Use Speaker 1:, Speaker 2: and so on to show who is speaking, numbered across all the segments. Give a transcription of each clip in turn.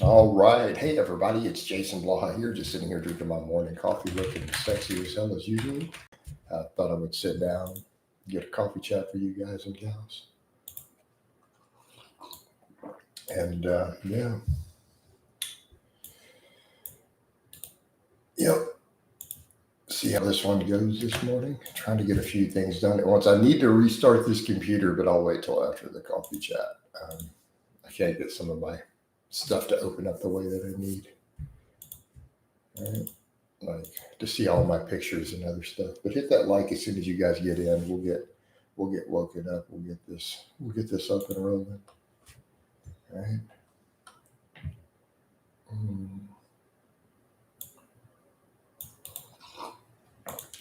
Speaker 1: All right. Hey, everybody. It's Jason Blaha here, just sitting here drinking my morning coffee, looking sexy as hell as usual. I thought I would sit down, get a coffee chat for you guys and gals. And yeah, yep. See how this one goes this morning. Trying to get a few things done at once. I need to restart this computer, but I'll wait till after the coffee chat. Um, I can't get some of my stuff to open up the way that I need. All right. Like to see all my pictures and other stuff. But hit that like as soon as you guys get in. We'll get woken up. We'll get this up and rolling. All right. I'm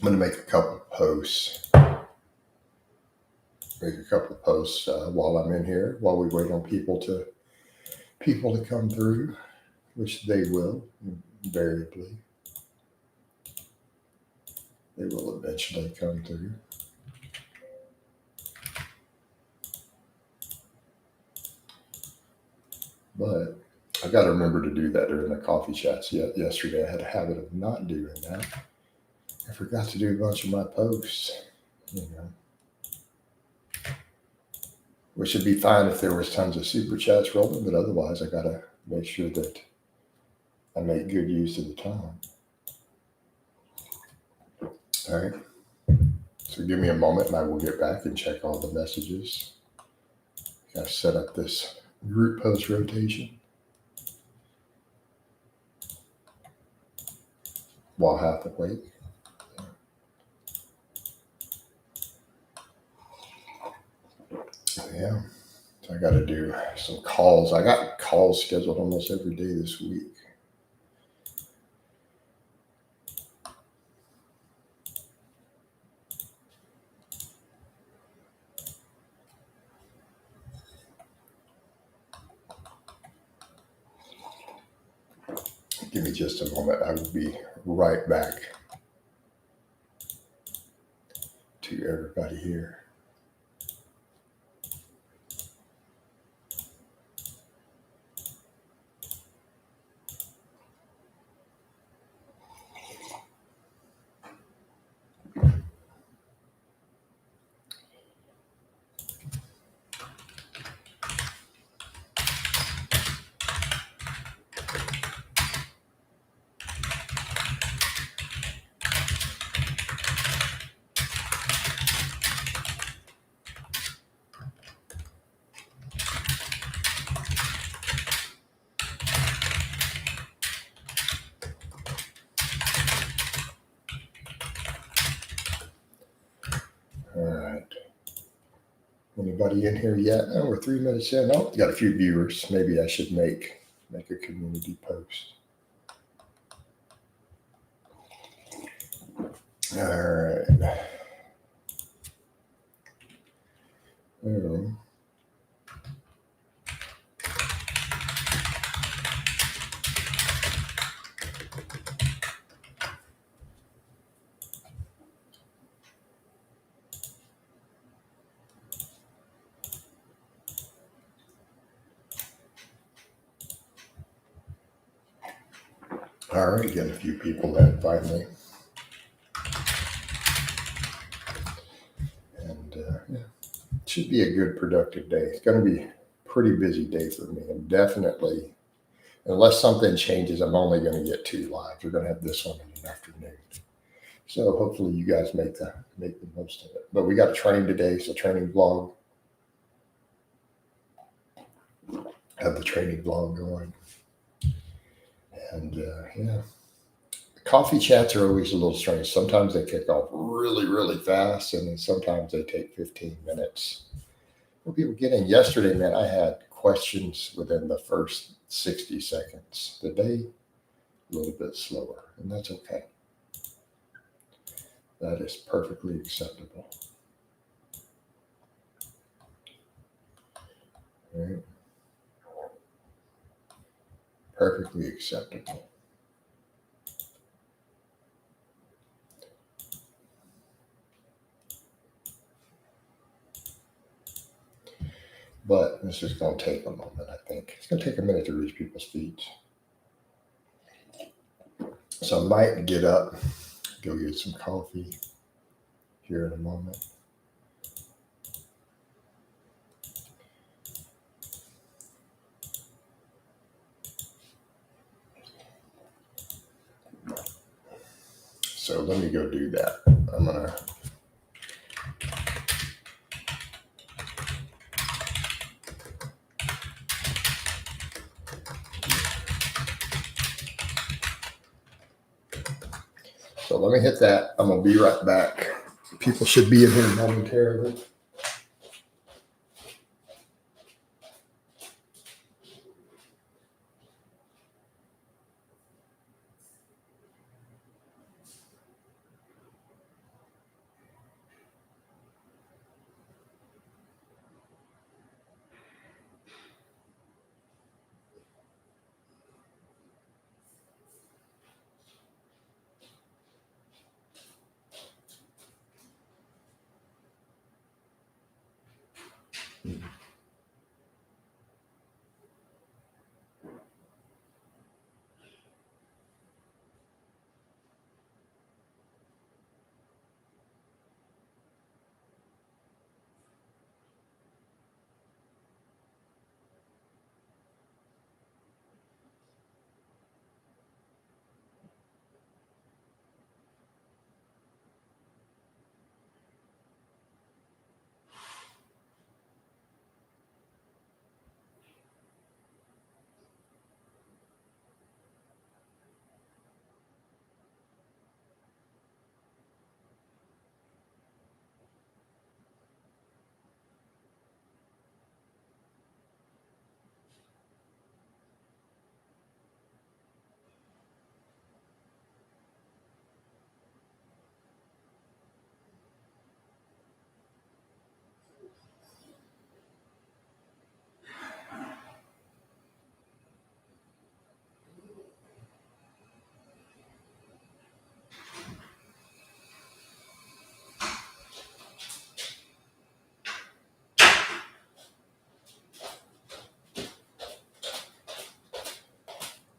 Speaker 1: gonna make a couple posts. Make a couple posts while I'm in here, while we wait on people to come through, which they will invariably. They will eventually come through. But I got to remember to do that during the coffee chats. Yesterday, I had a habit of not doing that. I forgot to do a bunch of my posts, you know, which would be fine if there was tons of super chats rolling, but otherwise, I got to make sure that I make good use of the time. All right. So give me a moment, and I will get back and check all the messages. Got to set up this group post rotation while I have to wait. Yeah. So I got to do some calls. I got calls scheduled almost every day this week. Give me just a moment. I will be right back to everybody here. All right. Anybody in here yet? Oh, we're 3 minutes in. Oh, got a few viewers. Maybe I should make a community post. All right. All right, getting a few people in finally. And yeah, it should be a good, productive day. It's going to be a pretty busy day for me. And definitely, unless something changes, I'm only going to get 2 lives. We're going to have this one in the afternoon. So hopefully you guys make the most of it. But we got a training today, so training vlog. Have the training vlog going. And yeah, coffee chats are always a little strange. Sometimes they kick off really, really fast, and then sometimes they take 15 minutes. When people get in yesterday, man, I had questions within the first 60 seconds. Today, a little bit slower, and that's okay. That is perfectly acceptable. All right. Perfectly acceptable. But it's just going to take a moment, I think. It's going to take a minute to reach people's feet. So I might get up, go get some coffee here in a moment. So let me go do that. I'm going to. So let me hit that. I'm going to be right back. People should be in here momentarily.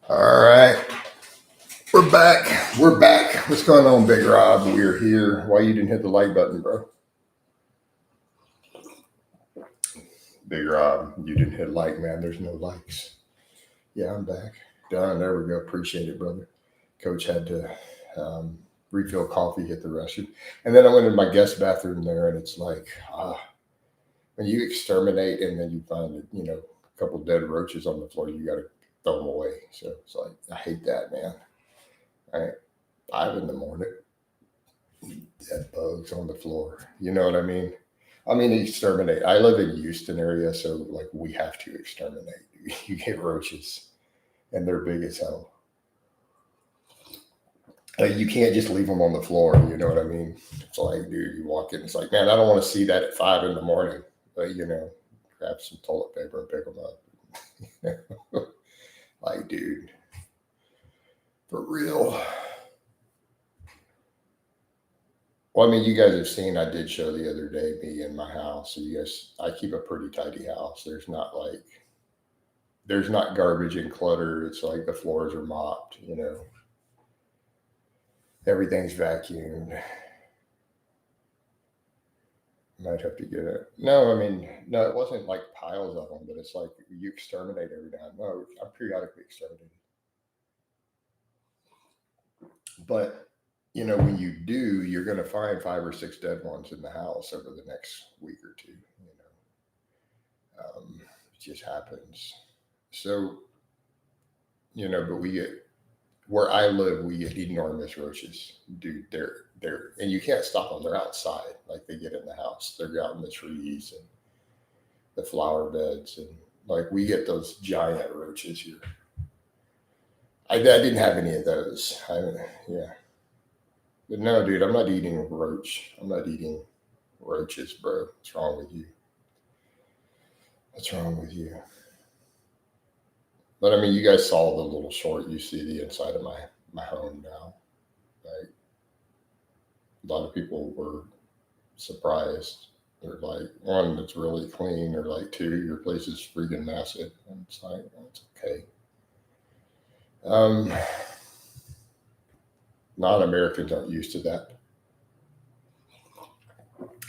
Speaker 1: All right. We're back. We're back. What's going on, Big Rob? We're here. Why you didn't hit the like button, bro? Big Rob, you didn't hit like, man. There's no likes. Yeah, I'm back. Done. There we go. Appreciate it, brother. Coach had to refill coffee, hit the restroom. And then I went in my guest bathroom there, and it's like, when you exterminate and then you find, a couple dead roaches on the floor, you got to throw them away. So it's like, I hate that, man. All right. 5 in the morning, dead bugs on the floor. You know what I mean? I mean, exterminate. I live in Houston area, so like we have to exterminate. You get roaches, and they're big as hell. Like you can't just leave them on the floor. You know what I mean? It's like, dude, you walk in, it's like, man, I don't want to see that at 5 in the morning. But grab some toilet paper and pick them up. Like, dude, for real. Well, I mean, you guys have seen, I did show the other day me in my house. So I keep a pretty tidy house. There's not garbage and clutter. It's like the floors are mopped, everything's vacuumed. Might have to get it. No, I mean, no, it wasn't like piles of them, but it's like you exterminate every now and then. No, I'm periodically exterminating. But when you do, you're going to find 5 or 6 dead ones in the house over the next week or two. It just happens. So, but we get where I live, we get enormous roaches, dude. And you can't stop them. They're outside, like they get in the house. They're out in the trees and the flower beds, and like we get those giant roaches here. I didn't have any of those. Yeah. But no, dude, I'm not eating roach. I'm not eating roaches, bro. What's wrong with you? What's wrong with you? But I mean, you guys saw the little short. You see the inside of my home now. Like a lot of people were surprised. Or like one that's really clean, or like two, your place is freaking massive. And it's like, well, it's okay. Non-Americans aren't used to that.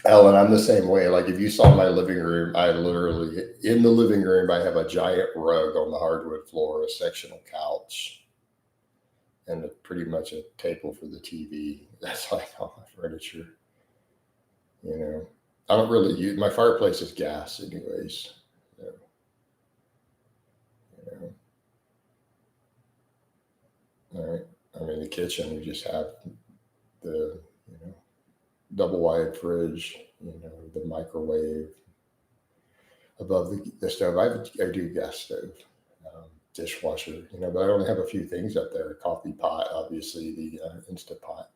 Speaker 1: Ellen, I'm the same way. Like if you saw my living room, I literally in the living room I have a giant rug on the hardwood floor, a sectional couch, and pretty much a table for the TV. That's like all my furniture. You know, I don't really use my fireplace is gas, anyways. So, you know, all right. I mean, the kitchen we just have the double wide fridge, the microwave above the stove. I do gas stove, dishwasher, but I only have a few things up there. A coffee pot, obviously the Instant Pot.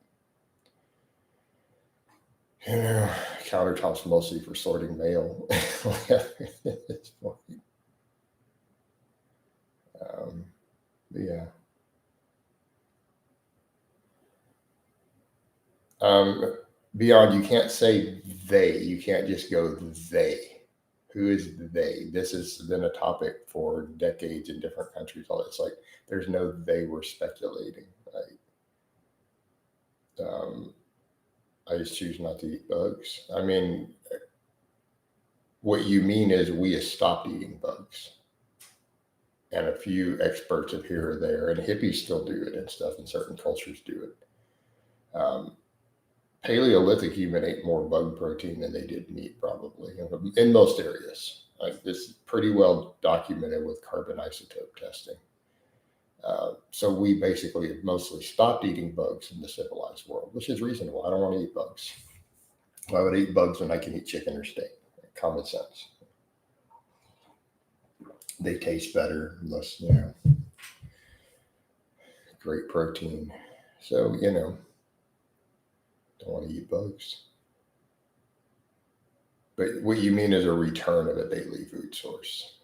Speaker 1: Countertops mostly for sorting mail. Yeah. Beyond, you can't say they. You can't just go they. Who is they? This has been a topic for decades in different countries. It's like there's no they. Were speculating. I just choose not to eat bugs. I mean, what you mean is we have stopped eating bugs. And a few experts of here or there, and hippies still do it and stuff, and certain cultures do it. Paleolithic human ate more bug protein than they did meat, probably, in most areas. Like this is pretty well documented with carbon isotope testing. So we basically have mostly stopped eating bugs in the civilized world, which is reasonable. I don't want to eat bugs. Why would I eat bugs when I can eat chicken or steak? Common sense. They taste better, less, great protein. So, don't want to eat bugs. But what you mean is a return of a daily food source.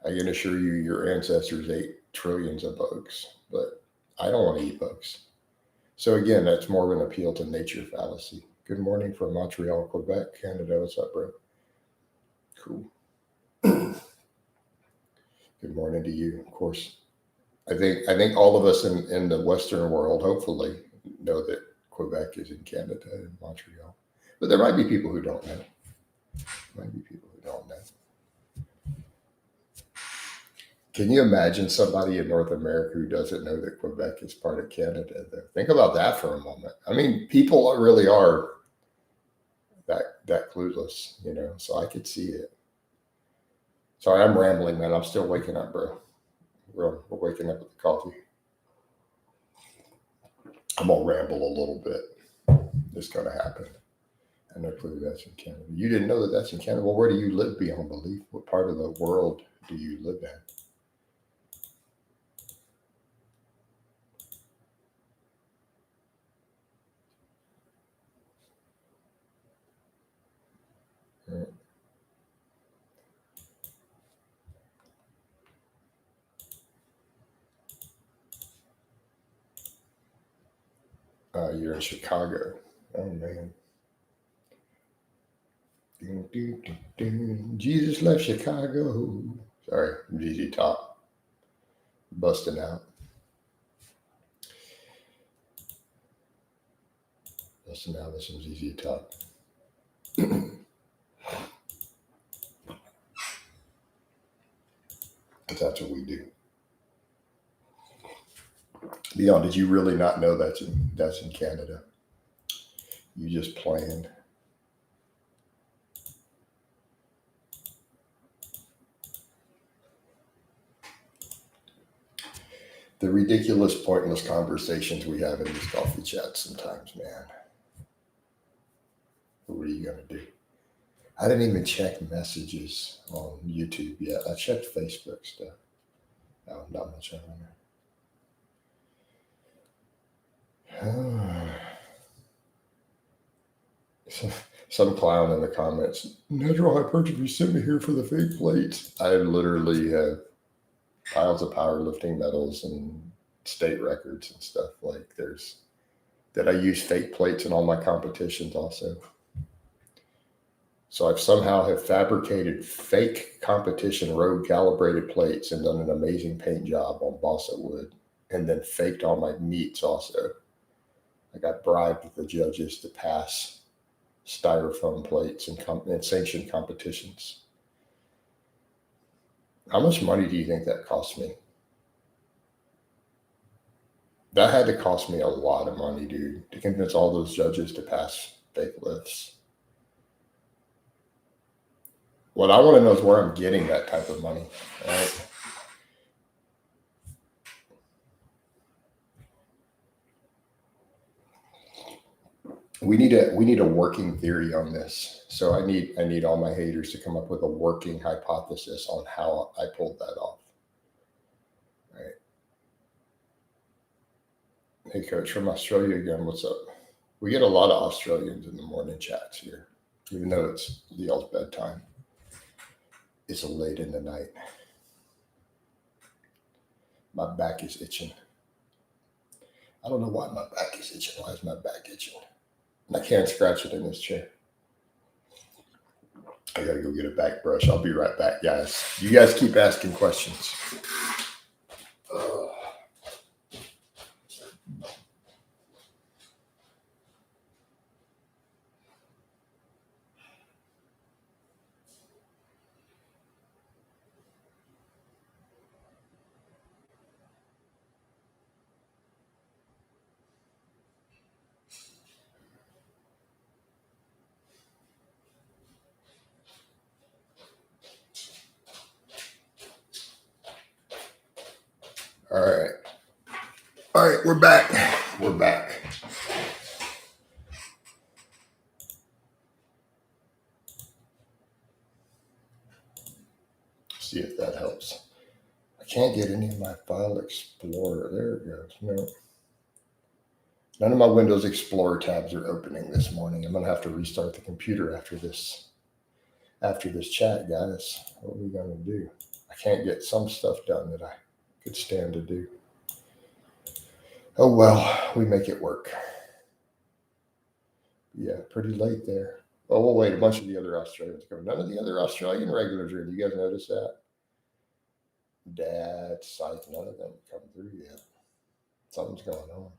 Speaker 1: I can assure you your ancestors ate trillions of bugs, but I don't want to eat bugs. So again, that's more of an appeal to nature fallacy. Good morning from Montreal, Quebec, Canada. What's up, bro? Cool. Good morning to you, of course. I think all of us in the Western world, hopefully, know that Quebec is in Canada and Montreal. But there might be people who don't know. Can you imagine somebody in North America who doesn't know that Quebec is part of Canada? Though? Think about that for a moment. I mean, people really are that clueless, so I could see it. Sorry, I'm rambling, man. I'm still waking up, bro. We're waking up with the coffee. I'm going to ramble a little bit. It's going to happen. I know clearly that's in Canada. You didn't know that that's in Canada? Well, where do you live beyond belief? What part of the world do you live in? You're in Chicago. Oh, man. Jesus left Chicago. Sorry, ZZ Top. Busting out. Busting out with some ZZ Top. But that's what we do. Leon, did you really not know that's in Canada? You just planned. The ridiculous, pointless conversations we have in these coffee chats sometimes, man. What are you going to do? I didn't even check messages on YouTube yet. I checked Facebook stuff. Oh, not much on there. Some clown in the comments, natural hypertrophy sent me here for the fake plates. I literally have piles of powerlifting medals and state records and stuff. Like there's that I use fake plates in all my competitions also. So I've somehow have fabricated fake competition road calibrated plates and done an amazing paint job on balsa wood, and then faked all my meats also. I got bribed with the judges to pass styrofoam plates in sanctioned competitions. How much money do you think that cost me? That had to cost me a lot of money, dude, to convince all those judges to pass fake lifts. What I want to know is where I'm getting that type of money, right? We need a working theory on this. So I need all my haters to come up with a working hypothesis on how I pulled that off. Right. Hey coach from Australia again, what's up? We get a lot of Australians in the morning chats here, even though it's y'all's bedtime. It's late in the night. My back is itching. I don't know why my back is itching. Why is my back itching? And I can't scratch it in this chair. I gotta go get a back brush. I'll be right back, guys. You guys keep asking questions. All right. All right, we're back. We're back. See if that helps. I can't get any of my file explorer. There it goes. No. None of my Windows Explorer tabs are opening this morning. I'm gonna have to restart the computer after this chat, guys. What are we gonna do? I can't get some stuff done that I could stand to do. Oh well, we make it work. Yeah, pretty late there. Oh, we'll wait. A bunch of the other Australians come. None of the other Australian regulars are in. You guys notice that? Dad, Psych, none of them come through yet. Something's going on.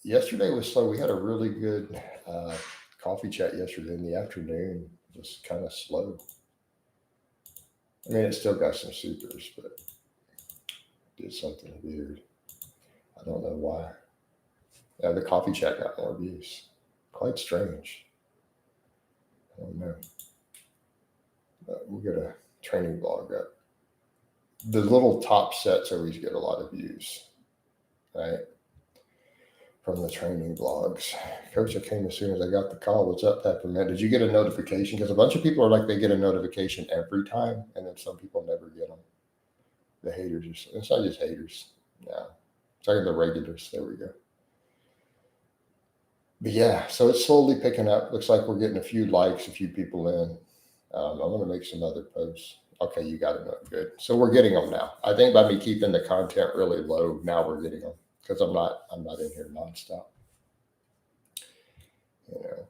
Speaker 1: Yesterday was slow. We had a really good coffee chat yesterday in the afternoon. Just kind of slow. I mean, it still got some supers, but did something weird. I don't know why. Yeah, the coffee chat got more views. Quite strange. I don't know. But we'll get a training blog up. The little top sets always get a lot of views, right? From the training blogs. Coach, I came as soon as I got the call. What's up, Peppermint? Did you get a notification? Because a bunch of people are like, they get a notification every time, and then some people never get them. The haters are, it's not just haters. No. It's like the regulars. There we go. But yeah, so it's slowly picking up. Looks like we're getting a few likes, a few people in. I'm going to make some other posts. Okay, you got it. Good. So we're getting them now. I think by me keeping the content really low, now we're getting them because I'm not in here nonstop. You know,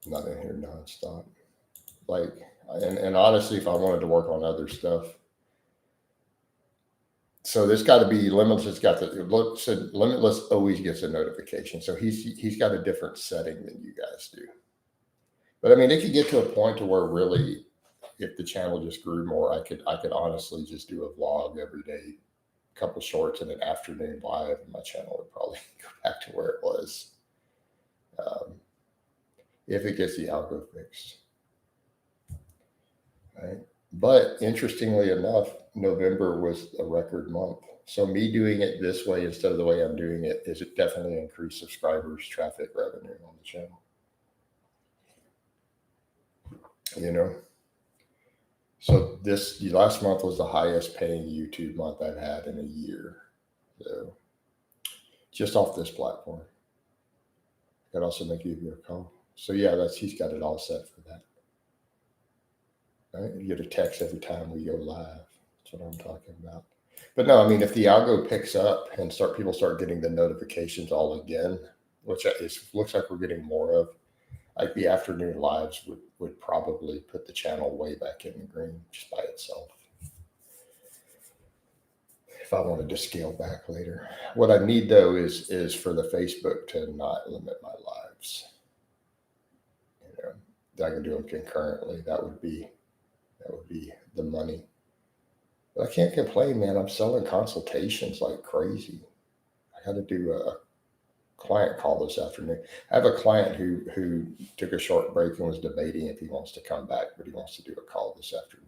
Speaker 1: I'm not in here nonstop. Like, and honestly, if I wanted to work on other stuff, so this got to be Limitless. It's got Limitless always gets a notification. So he's got a different setting than you guys do. But I mean, it could get to a point to where really, if the channel just grew more, I could honestly just do a vlog every day, a couple shorts, and an afternoon live, and my channel would probably go back to where it was. If it gets the algo fixed. Right. But interestingly enough, November was a record month. So me doing it this way instead of the way I'm doing it is it definitely increased subscribers, traffic, revenue on the channel. You know? So this last month was the highest paying YouTube month I've had in a year. So just off this platform. I could also make you a call. So yeah, he's got it all set for that. Right? You get a text every time we go live. That's what I'm talking about. But no, I mean, if the algo picks up and people start getting the notifications all again, which looks like we're getting more of, like the afternoon lives would probably put the channel way back in the green just by itself. If I wanted to scale back later, what I need though is for the Facebook to not limit my lives. You know, I can do them concurrently. That would be the money. But I can't complain, man. I'm selling consultations like crazy. I got to do a client call this afternoon. I have a client who took a short break and was debating if he wants to come back, but he wants to do a call this afternoon.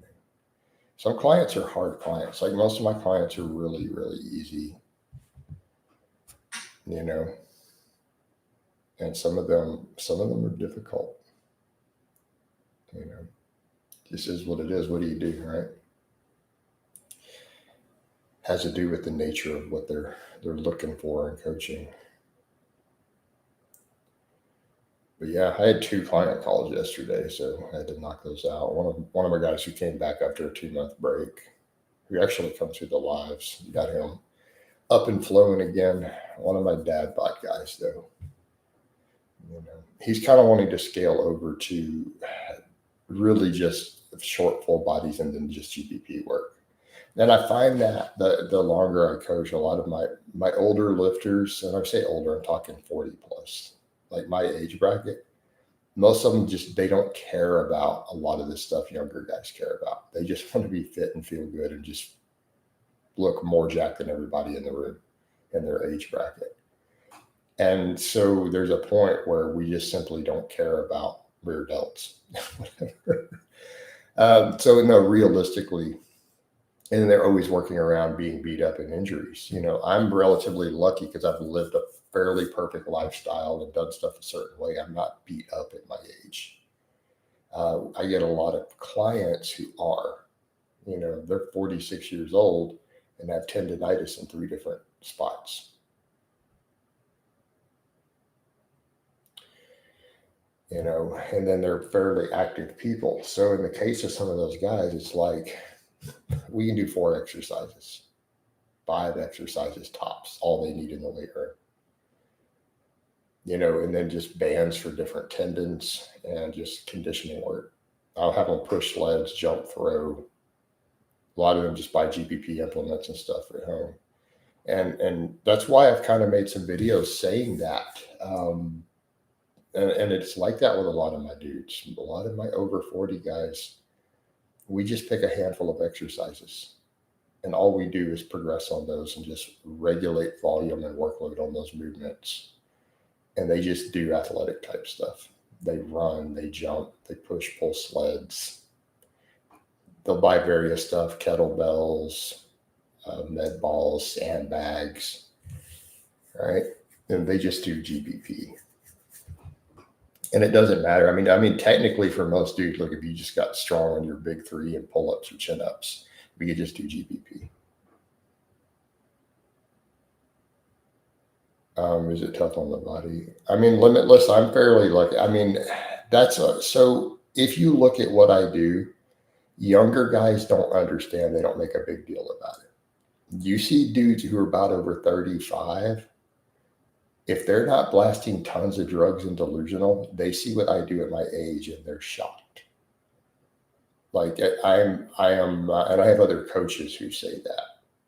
Speaker 1: Some clients are hard clients. Like most of my clients are really, really easy, you know, and some of them are difficult. You know, this is what it is. What do you do, right? Has to do with the nature of what they're looking for in coaching. But yeah, I had 2 client calls yesterday, so I had to knock those out. One of my guys who came back after a 2-month break, who actually comes through the lives, got him up and flowing again. One of my dad bod guys, though, you know, he's kind of wanting to scale over to really just short full bodies and then just GPP work. And I find that the longer I coach, a lot of my older lifters, and I say older, I'm talking 40 plus, like my age bracket, most of them they don't care about a lot of this stuff younger guys care about. They just want to be fit and feel good and just look more jacked than everybody in the room in their age bracket. And so there's a point where we just simply don't care about rear delts. So no, realistically, and they're always working around being beat up and injuries. You know, I'm relatively lucky because I've lived a fairly perfect lifestyle and done stuff a certain way. I'm not beat up at my age. I get a lot of clients who are, you know, they're 46 years old and have tendonitis in 3 different spots. You know, and then they're fairly active people. So in the case of some of those guys, it's like we can do 4 exercises, 5 exercises tops, all they need in the weight room. You know, and then just bands for different tendons and just conditioning work. I'll have them push sleds, jump, throw. A lot of them just buy GPP implements and stuff at home. And that's why I've kind of made some videos saying that. And it's like that with a lot of my dudes. A lot of my over 40 guys, we just pick a handful of exercises. And all we do is progress on those and just regulate volume and workload on those movements. And they just do athletic type stuff. They run, they jump, they push, pull sleds. They'll buy various stuff, kettlebells, med balls, sandbags, right? And they just do GPP. And it doesn't matter. I mean, technically for most dudes, look, if you just got strong on your big 3 and pull-ups or chin-ups, we could just do GPP. Is it tough on the body? I mean, limitless, I'm fairly lucky. I mean, so if you look at what I do, younger guys don't understand. They don't make a big deal about it. You see dudes who are about over 35, if they're not blasting tons of drugs and delusional, they see what I do at my age and they're shocked. Like I am, and I have other coaches who say that.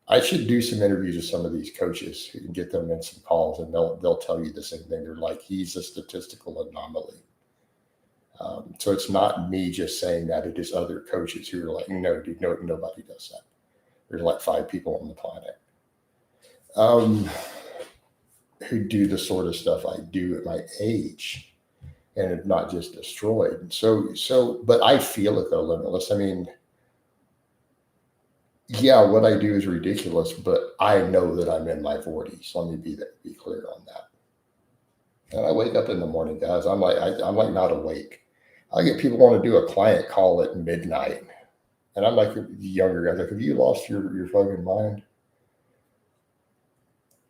Speaker 1: I should do some interviews with some of these coaches who can get them in some calls, and they'll tell you the same thing. They're like, he's a statistical anomaly. So it's not me just saying that. It is other coaches who are like, no, dude, no, nobody does that. There's like 5 people on the planet who do the sort of stuff I do at my age and have not just destroyed. So, but I feel it though, limitless. I mean, yeah, what I do is ridiculous, but I know that I'm in my 40s. Let me be clear on that. And I wake up in the morning, guys. I'm like not awake. I get people want to do a client call at midnight, and I'm like, younger guys, like, have you lost your fucking mind?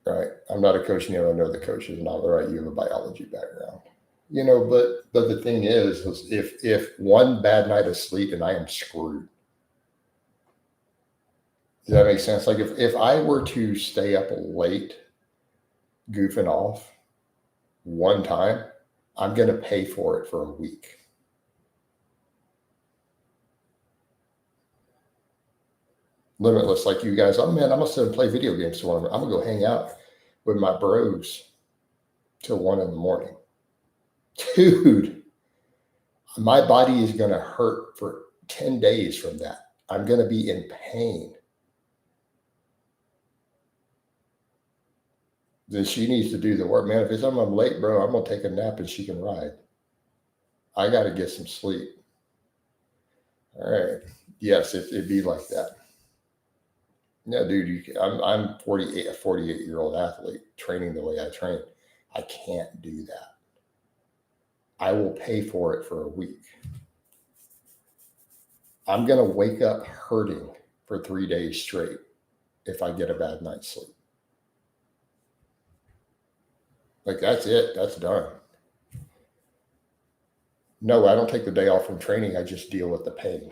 Speaker 1: Right? I'm not a coach, I know the coaches and all. Right? You have a biology background, you know. But the thing is if one bad night of sleep and I am screwed. Does that make sense? Like if I were to stay up late goofing off one time, I'm going to pay for it for a week. Limitless, like you guys. Oh man, I'm gonna sit and play video games tomorrow. I'm gonna go hang out with my bros till 1 a.m. Dude, my body is gonna hurt for 10 days from that. I'm gonna be in pain. Then she needs to do the work, man. If it's I'm late, bro, I'm gonna take a nap and she can ride. I gotta get some sleep. All right. Yes, it'd be like that. No, dude, I'm 48, a 48-year-old athlete training the way I train. I can't do that. I will pay for it for a week. I'm going to wake up hurting for 3 days straight if I get a bad night's sleep. Like, that's it. That's done. No, I don't take the day off from training. I just deal with the pain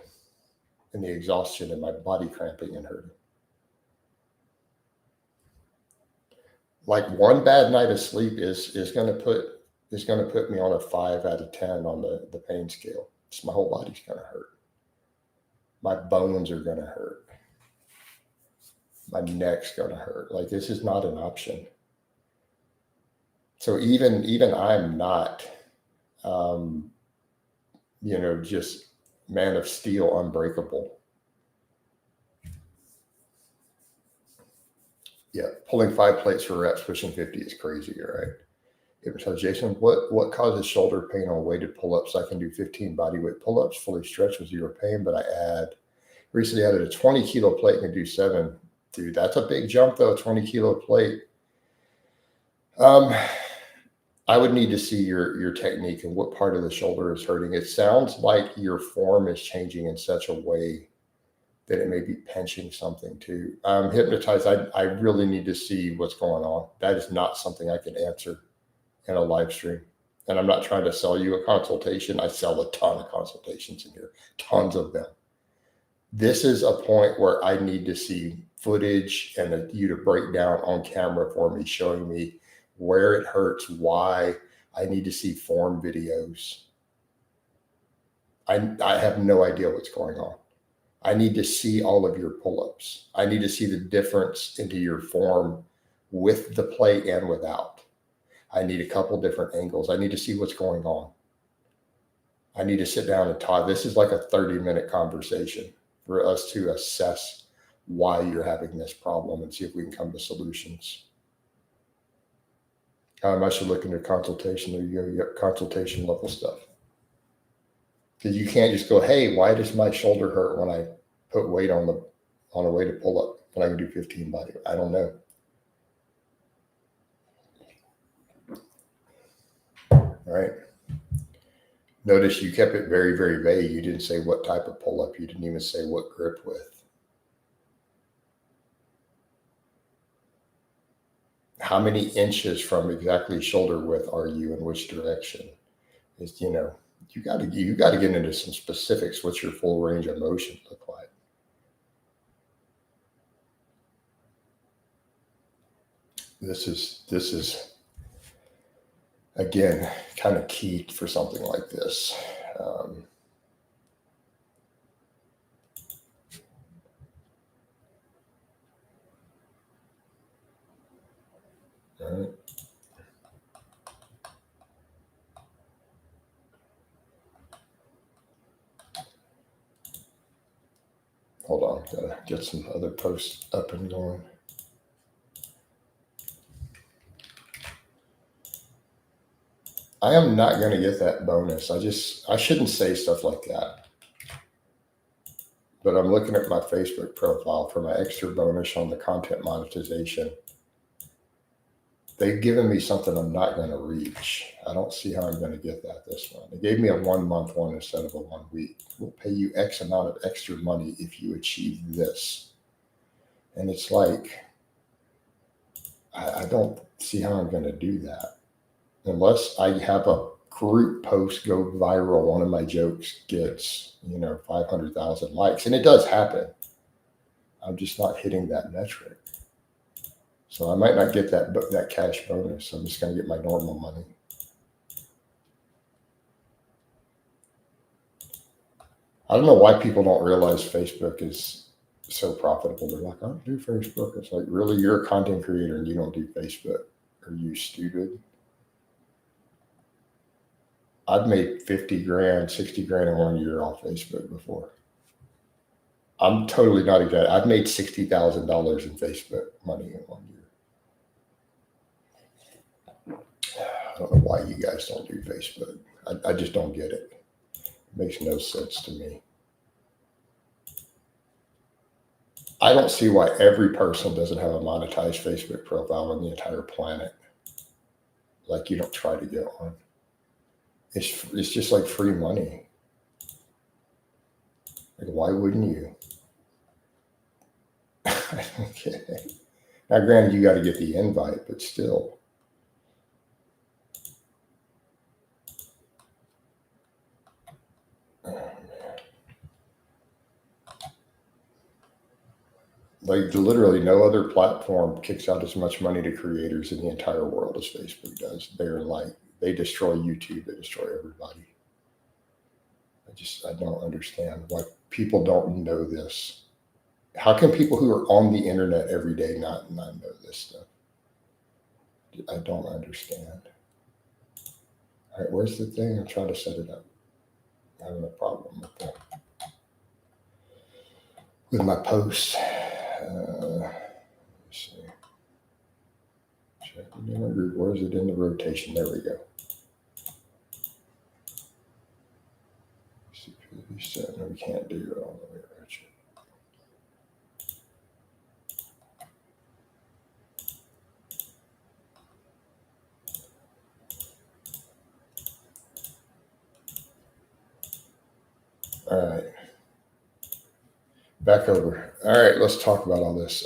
Speaker 1: and the exhaustion and my body cramping and hurting. Like one bad night of sleep is going to put me on a 5 out of 10 on the pain scale. Just my whole body's going to hurt. My bones are going to hurt. My neck's going to hurt. Like, this is not an option. So even I'm not, just man of steel, unbreakable. Yeah, pulling 5 plates for reps, pushing 50 is crazy, right? So Jason, what causes shoulder pain on weighted pull-ups? I can do 15 bodyweight pull-ups, fully stretched with zero pain, but I recently added a 20-kilo plate and can do 7. Dude, that's a big jump though, a 20-kilo plate. I would need to see your technique and what part of the shoulder is hurting. It sounds like your form is changing in such a way that it may be pinching something too. I'm hypnotized. I really need to see what's going on. That is not something I can answer in a live stream. And I'm not trying to sell you a consultation. I sell a ton of consultations in here, tons of them. This is a point where I need to see footage and you to break down on camera for me, showing me where it hurts, why. I need to see form videos. I have no idea what's going on. I need to see all of your pull-ups. I need to see the difference into your form with the plate and without. I need a couple different angles. I need to see what's going on. I need to sit down and talk. This is like a 30-minute conversation for us to assess why you're having this problem and see if we can come to solutions. I should look into consultation or your consultation level stuff. Because you can't just go, hey, why does my shoulder hurt when I put weight on a way to pull up when I can do 15 body? I don't know. All right. Notice you kept it very, very vague. You didn't say what type of pull up. You didn't even say what grip width. How many inches from exactly shoulder width are you in which direction? Is, you got to get into some specifics. What's your full range of motion look like? This is again kind of key for something like this. All right. Hold on, gotta get some other posts up and going. I am not going to get that bonus. I shouldn't say stuff like that. But I'm looking at my Facebook profile for my extra bonus on the content monetization. They've given me something I'm not going to reach. I don't see how I'm going to get that this one. They gave me a 1 month one instead of a 1 week. We'll pay you X amount of extra money if you achieve this. And it's like, I don't see how I'm going to do that. Unless I have a group post go viral, one of my jokes gets, 500,000 likes. And it does happen. I'm just not hitting that metric. So I might not get that cash bonus. I'm just going to get my normal money. I don't know why people don't realize Facebook is so profitable. They're like, I don't do Facebook. It's like, really, you're a content creator and you don't do Facebook? Are you stupid? I've made 50 grand, 60 grand in 1 year off Facebook before. I'm totally not exaggerating. I've made $60,000 in Facebook money in 1 year. I don't know why you guys don't do Facebook. I just don't get it. It makes no sense to me. I don't see why every person doesn't have a monetized Facebook profile on the entire planet. Like, you don't try to get one. It's just like free money. Like, why wouldn't you? I don't get it. Now, granted, you got to get the invite, but still. Like, literally no other platform kicks out as much money to creators in the entire world as Facebook does. They destroy YouTube, they destroy everybody. I don't understand why people don't know this. How can people who are on the internet every day not know this stuff? I don't understand. All right, where's the thing? I'm trying to set it up. I'm having a problem with my post. Let's see. Check the dinner group. Where is it in the rotation? There we go. No, we can't do it all the way around. All right. Back over. All right, let's talk about all this.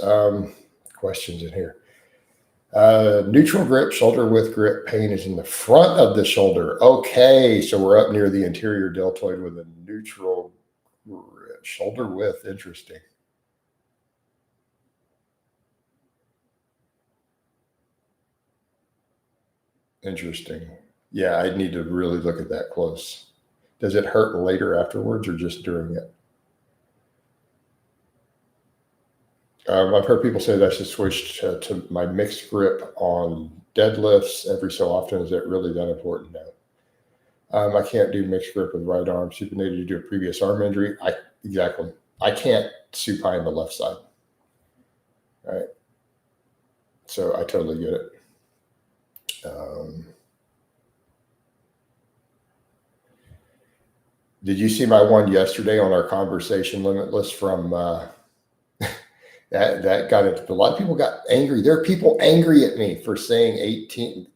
Speaker 1: Questions in here. Neutral grip, shoulder width grip. Pain is in the front of the shoulder. Okay, so we're up near the anterior deltoid with a neutral grip. Shoulder width. Interesting. Interesting. Yeah, I need to really look at that close. Does it hurt later afterwards or just during it? I've heard people say that I should switch to my mixed grip on deadlifts every so often. Is that really that important? No. I can't do mixed grip with right arm. Supinated to do a previous arm injury. Exactly. I can't supine the left side. Right. So I totally get it. Did you see my one yesterday on our conversation limit list from that got it? A lot of people got angry. There are people angry at me for saying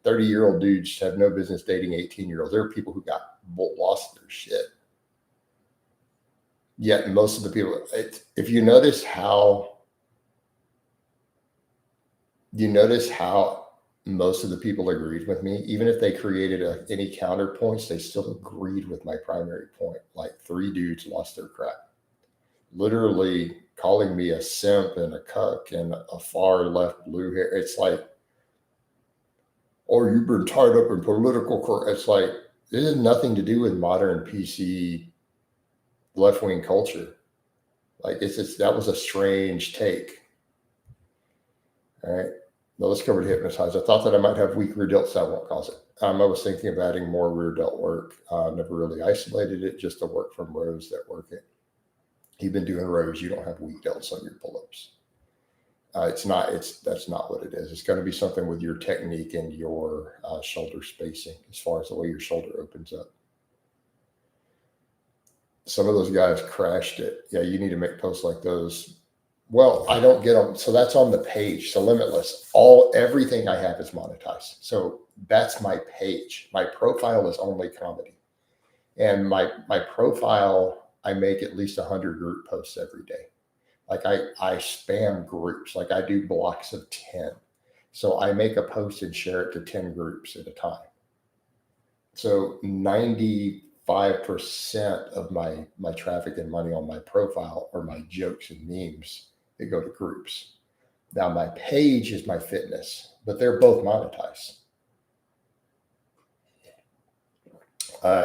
Speaker 1: 30-year-old dudes have no business dating 18-year-olds. There are people who got lost their shit. Yet most of the people, if you notice how most of the people agreed with me, even if they created any counterpoints, they still agreed with my primary point. Like 3 dudes lost their crap, literally calling me a simp and a cuck and a far left blue hair. It's like, or you've been tied up in political. It's like, it has nothing to do with modern PC left-wing culture. Like that was a strange take. All right. Now let's cover the hypnotize. I thought that I might have weak rear delts. That won't cause it. I was thinking of adding more rear delt work. Never really isolated it, just to work from rows that work it. You've been doing rows. You don't have weak delts on your pull-ups. That's not what it is. It's going to be something with your technique and your shoulder spacing, as far as the way your shoulder opens up. Some of those guys crashed it. Yeah, you need to make posts like those. Well, I don't get them. So that's on the page. So Limitless, everything I have is monetized. So that's my page. My profile is only comedy. And my profile, I make at least 100 group posts every day. Like I spam groups. Like I do blocks of 10. So I make a post and share it to 10 groups at a time. So 95% of my traffic and money on my profile are my jokes and memes They go to groups. Now my page is my fitness, but they're both monetized.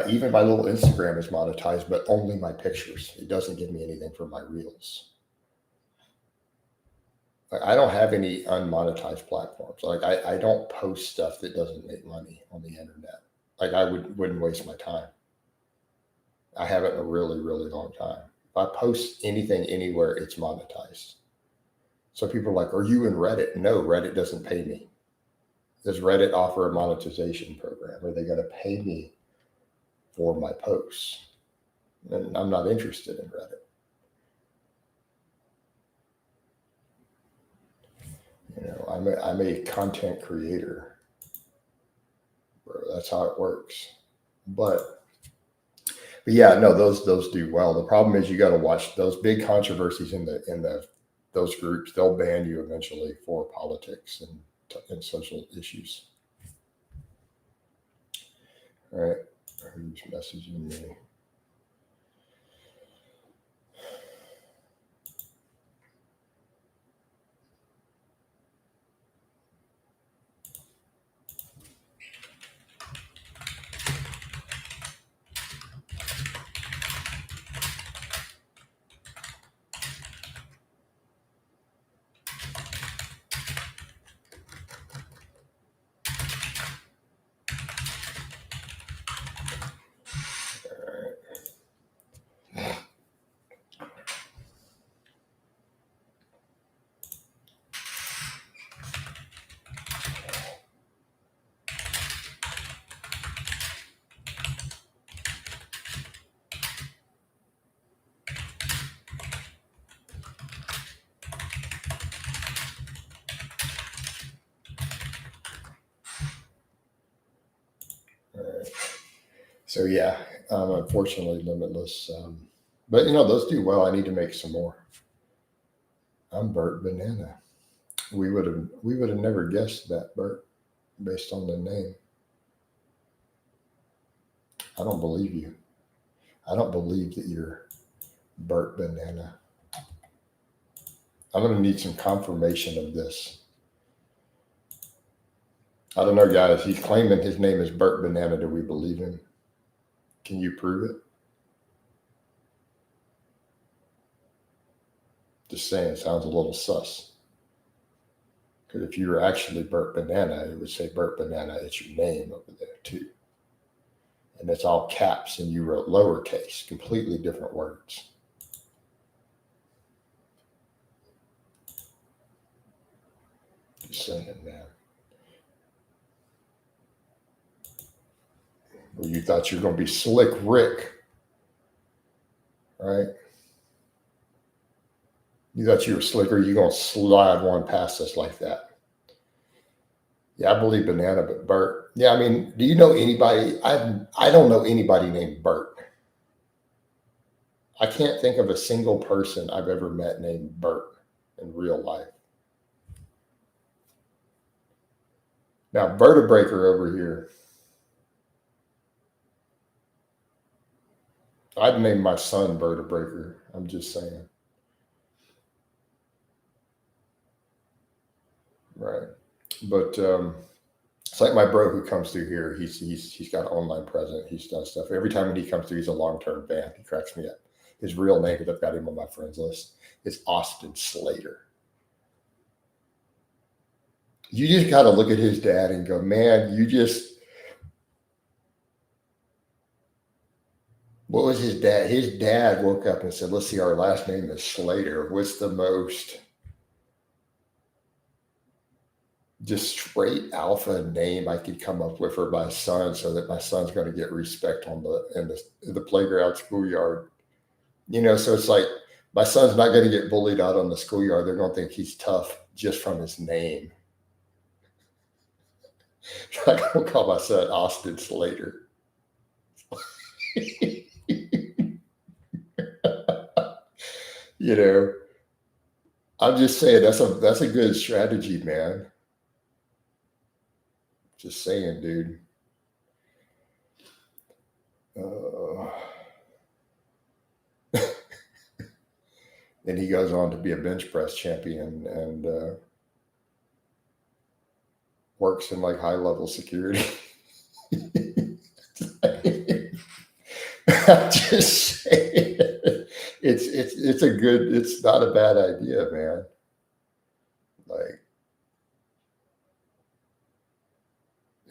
Speaker 1: Even my little Instagram is monetized, but only my pictures. It doesn't give me anything for my reels. Like, I don't have any unmonetized platforms. Like I don't post stuff that doesn't make money on the internet. Like I wouldn't waste my time. I haven't in a really, really long time. If I post anything anywhere, it's monetized. So people are like, are you in Reddit? No, Reddit doesn't pay me. Does Reddit offer a monetization program? Are they going to pay me for my posts? And I'm not interested in Reddit. You know, I'm a content creator. Bro, that's how it works. But yeah, no, those do well. The problem is you got to watch those big controversies in those groups. They'll ban you eventually for politics and social issues. All right, who's messaging me? So yeah, unfortunately, Limitless. But you know, those do well. I need to make some more. I'm Bert Banana. We would have never guessed that, Bert, based on the name. I don't believe you. I don't believe that you're Bert Banana. I'm going to need some confirmation of this. I don't know, guys. He's claiming his name is Bert Banana. Do we believe him? Can you prove it? Just saying, it sounds a little sus. Because if you were actually Bert Banana, it would say Bert Banana. It's your name over there, too. And it's all caps, and you wrote lowercase, completely different words. Just saying, man. Well, you thought you were going to be Slick Rick, right? You thought you were slicker. You're going to slide one past us like that. Yeah, I believe Banana, but Bert. Yeah, I mean, do you know anybody? I don't know anybody named Bert. I can't think of a single person I've ever met named Bert in real life. Now, Vertebraker over here. I'd name my son Vertebraker. I'm just saying. Right. But it's like my bro who comes through here. He's got an online presence. He's done stuff. Every time when he comes through, he's a long-term fan. He cracks me up. His real name, because I've got him on my friends list, is Austin Slater. You just got to look at his dad and go, man, what was his dad? His dad woke up and said, let's see, our last name is Slater. What's the most just straight alpha name I could come up with for my son so that my son's going to get respect in the playground, schoolyard? You know, so it's like my son's not going to get bullied out on the schoolyard. They're going to think he's tough just from his name. I'm going to call my son Austin Slater. You know, I'm just saying that's a good strategy, man. Just saying, dude. And he goes on to be a bench press champion and works in like high level security. I'm just saying, it's not a bad idea, man. Like,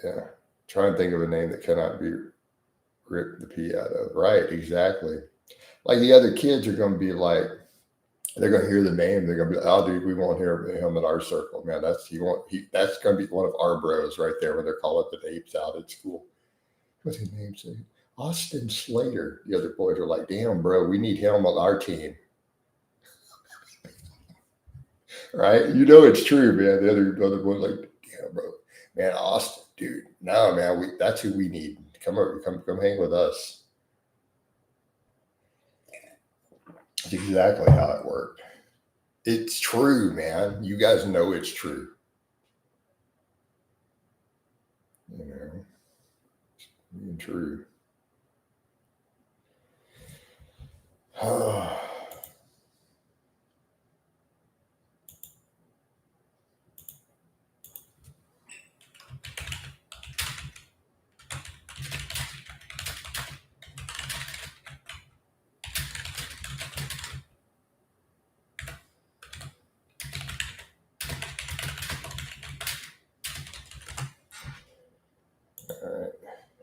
Speaker 1: yeah, try and think of a name that cannot be ripped the pee out of. Right, exactly. Like the other kids are going to be like, they're going to hear the name. They're going to be, oh, dude, we won't hear him in our circle, man. That's going to be one of our bros right there when they're calling the names out at school. What's his name say? Austin Slater. The other boys are like, damn, bro, we need him on our team. Right? You know it's true, man. The other boys like, damn, bro, man, Austin, dude. No, man, that's who we need. Come over, come hang with us. That's exactly how it worked. It's true, man. You guys know it's true. You know, it's being true. All right.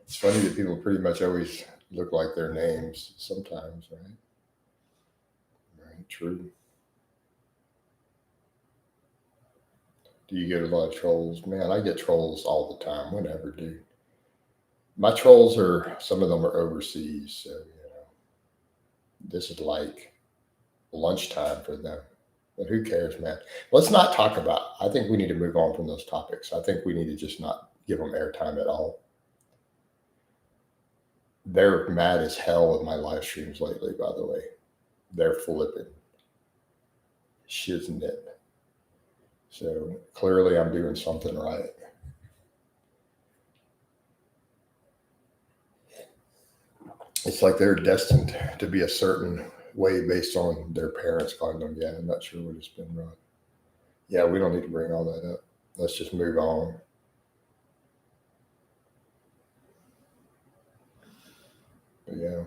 Speaker 1: It's funny that people pretty much always look like their names sometimes, right? Right, true. Do you get a lot of trolls? Man, I get trolls all the time, whatever, dude. My trolls some of them are overseas, so, this is like lunchtime for them. But who cares, man? Let's not talk about, I think we need to move on from those topics. I think we need to just not give them airtime at all. They're mad as hell with my live streams lately, by the way. They're flipping. Shiznit it. So clearly I'm doing something right. It's like they're destined to be a certain way based on their parents calling them. Yeah, I'm not sure what it's been wrong. Yeah, we don't need to bring all that up. Let's just move on. But yeah.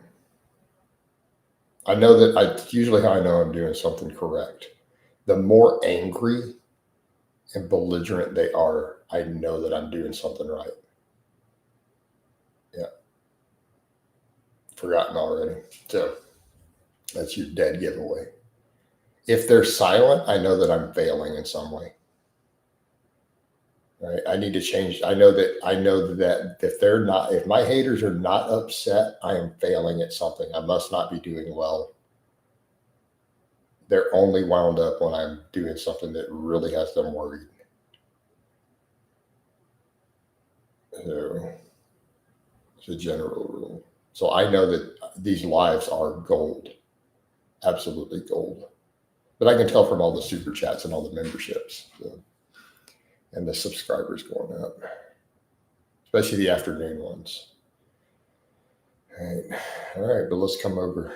Speaker 1: I know that usually how I know I'm doing something correct. The more angry and belligerent they are, I know that I'm doing something right. Yeah. Forgotten already. So that's your dead giveaway. If they're silent, I know that I'm failing in some way. Right? I need to change. I know that if my haters are not upset, I am failing at something. I must not be doing well. They're only wound up when I'm doing something that really has them worried. So it's a general rule. So I know that these lives are gold, absolutely gold. But I can tell from all the super chats and all the memberships and the subscribers going up, especially the afternoon ones. All right, but let's come over.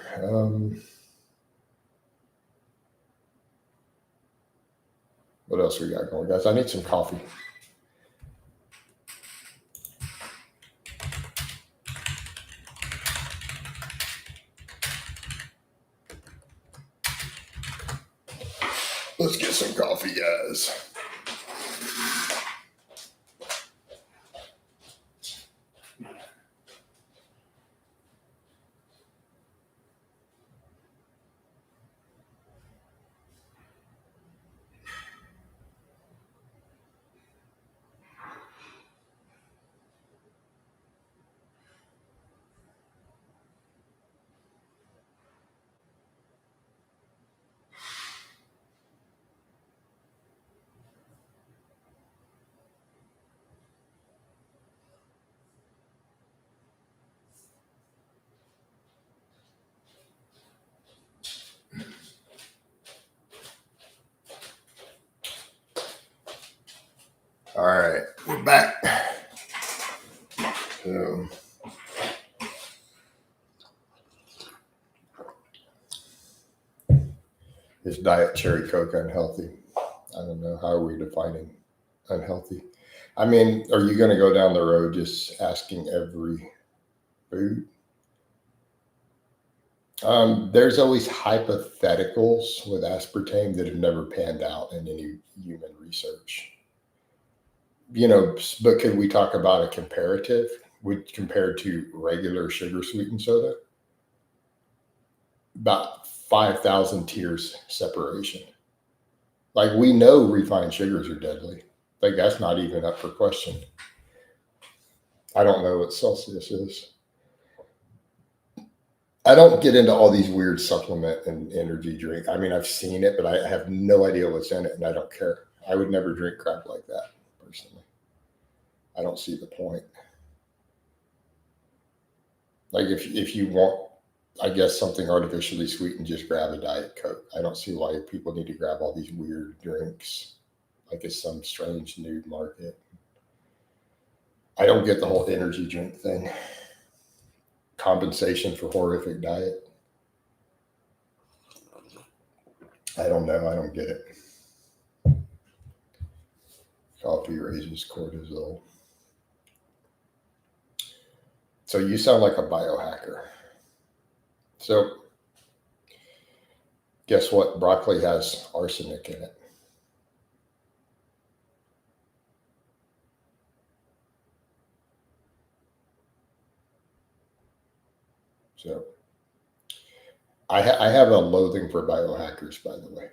Speaker 1: What else we got going, guys? I need some coffee. Let's get some coffee, guys. Is Diet Cherry Coke unhealthy? I don't know. How are we defining unhealthy? I mean, are you going to go down the road just asking every food? There's always hypotheticals with aspartame that have never panned out in any human research. But could we talk about a comparative? Would compared to regular sugar sweetened soda? About 5,000 tiers separation. Like, we know refined sugars are deadly. Like, that's not even up for question. I don't know what Celsius is. I don't get into all these weird supplement and energy drink. I mean, I've seen it, but I have no idea what's in it, and I don't care. I would never drink crap like that, personally. I don't see the point. Like, if you want, I guess, something artificially sweetened, just grab a Diet Coke. I don't see why people need to grab all these weird drinks like it's some strange nude market. I don't get the whole energy drink thing. Compensation for horrific diet. I don't know. I don't get it. Coffee raises cortisol. So you sound like a biohacker. So guess what? Broccoli has arsenic in it. So I have a loathing for biohackers, by the way.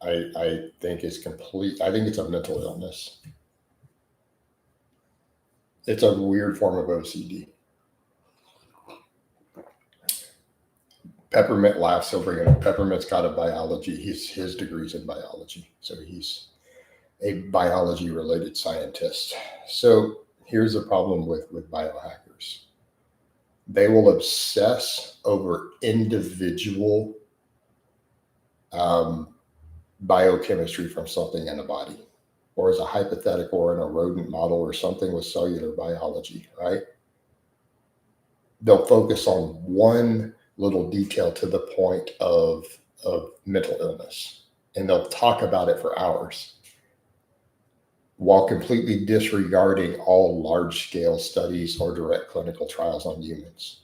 Speaker 1: I think it's complete. I think it's a mental illness. It's a weird form of OCD. Peppermint laughs. He'll bring it up. Peppermint's got a biology. His degree's in biology, so he's a biology-related scientist. So here's the problem with biohackers. They will obsess over individual biochemistry from something in a body, or as a hypothetical, or in a rodent model, or something with cellular biology, right? They'll focus on one little detail to the point of mental illness, and they'll talk about it for hours while completely disregarding all large-scale studies or direct clinical trials on humans.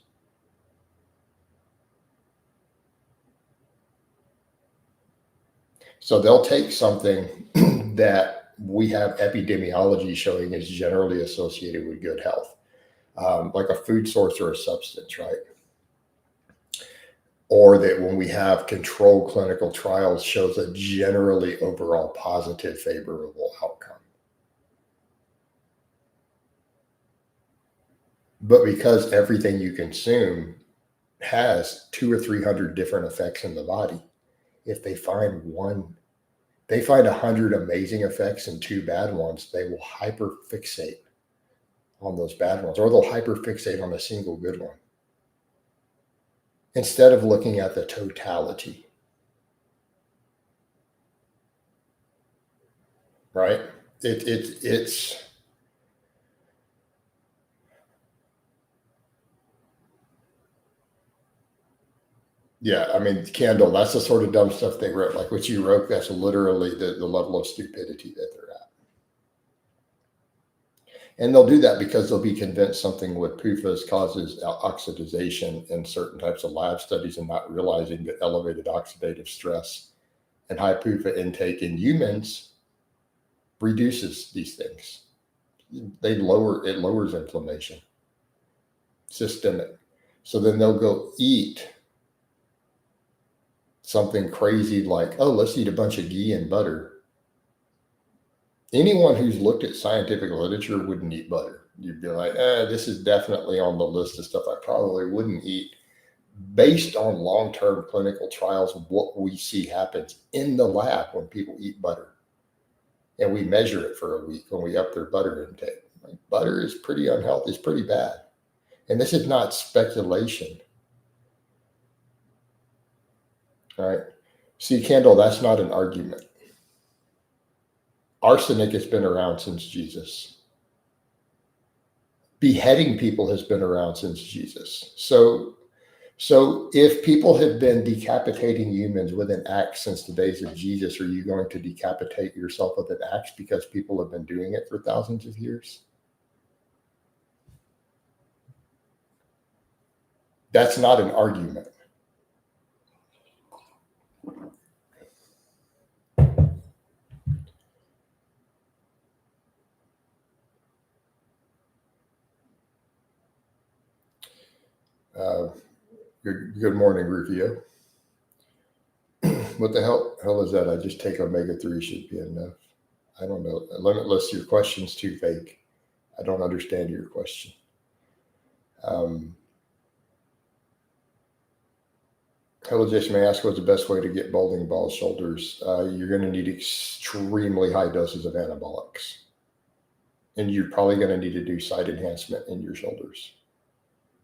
Speaker 1: So they'll take something that we have epidemiology showing is generally associated with good health, like a food source or a substance, right? Or that when we have controlled clinical trials shows a generally overall positive, favorable outcome. But because everything you consume has 200 or 300 different effects in the body, if they find 100 amazing effects and 2 bad ones, they will hyperfixate on those bad ones, or they'll hyperfixate on a single good one, instead of looking at the totality. Right? It's yeah, I mean, Kendall, that's the sort of dumb stuff they wrote. Like what you wrote, that's literally the level of stupidity that they're at. And they'll do that because they'll be convinced something with PUFAs causes oxidation in certain types of lab studies, and not realizing that elevated oxidative stress and high PUFA intake in humans reduces these things. It lowers inflammation, systemic. So then they'll go eat something crazy like, oh, let's eat a bunch of ghee and butter. Anyone who's looked at scientific literature wouldn't eat butter. You'd be like, this is definitely on the list of stuff I probably wouldn't eat, based on long-term clinical trials of what we see happens in the lab when people eat butter. And we measure it for a week when we up their butter intake. Like, butter is pretty unhealthy. It's pretty bad. And this is not speculation. All right. See, Kendall, that's not an argument. Arsenic has been around since Jesus. Beheading people has been around since Jesus. So So if people have been decapitating humans with an axe since the days of Jesus, are you going to decapitate yourself with an axe because people have been doing it for thousands of years? That's not an argument. Good morning, Rufio. What the hell is that? I just take omega-3 should be enough. I don't know. Limitless, your question's too vague. I don't understand your question. Hello, Jason. May I ask what's the best way to get bowling ball shoulders? You're going to need extremely high doses of anabolics. And you're probably going to need to do side enhancement in your shoulders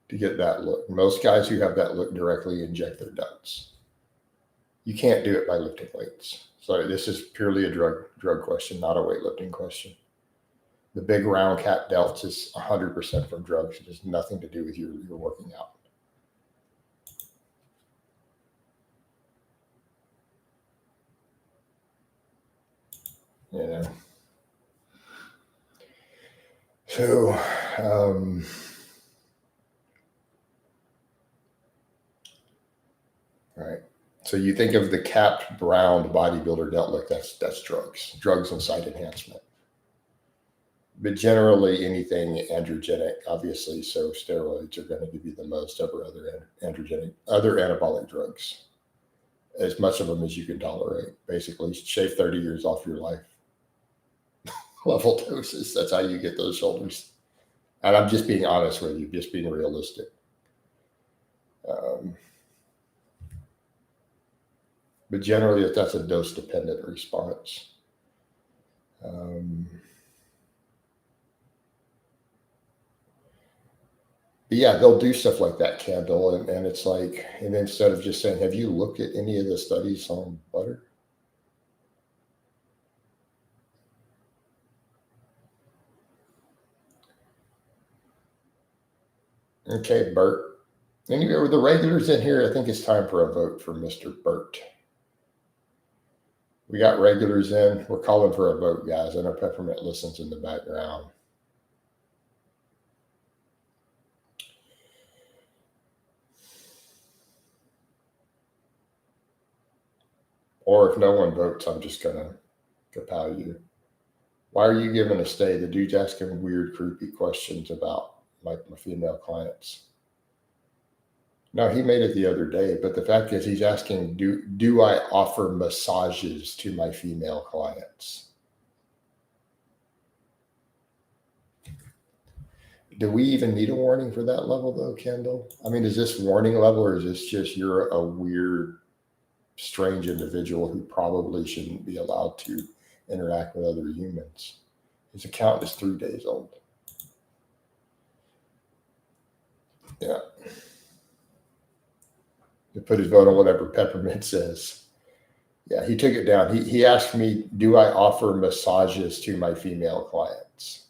Speaker 1: to get that look. Most guys who have that look directly inject their ducts. You can't do it by lifting weights. So this is purely a drug question, not a weightlifting question. The big round cap delts is 100% from drugs. It has nothing to do with your working out. You know. So, right. So you think of the capped round bodybuilder delt look, that's drugs and side enhancement. But generally anything androgenic, obviously, so steroids are going to give you the most over other anabolic drugs. As much of them as you can tolerate. Basically, shave 30 years off your life. Level doses. That's how you get those shoulders. And I'm just being honest with you, just being realistic. But generally, that's a dose-dependent response. But yeah, they'll do stuff like that, Candle, and it's like, and instead of just saying, have you looked at any of the studies on butter? Okay, Bert. Anyway, with the regulars in here, I think it's time for a vote for Mr. Bert. We got regulars in. We're calling for a vote, guys. I know Peppermint listens in the background. Or if no one votes, I'm just going to kapow you. Why are you giving a stay? The dude's asking weird, creepy questions about my female clients. No, he made it the other day, but the fact is he's asking, do I offer massages to my female clients? Do we even need a warning for that level though, Kendall? I mean, is this warning level or is this just you're a weird, strange individual who probably shouldn't be allowed to interact with other humans? His account is 3 days old. Yeah. To put his vote on whatever Peppermint says. Yeah, he took it down. He asked me, do I offer massages to my female clients?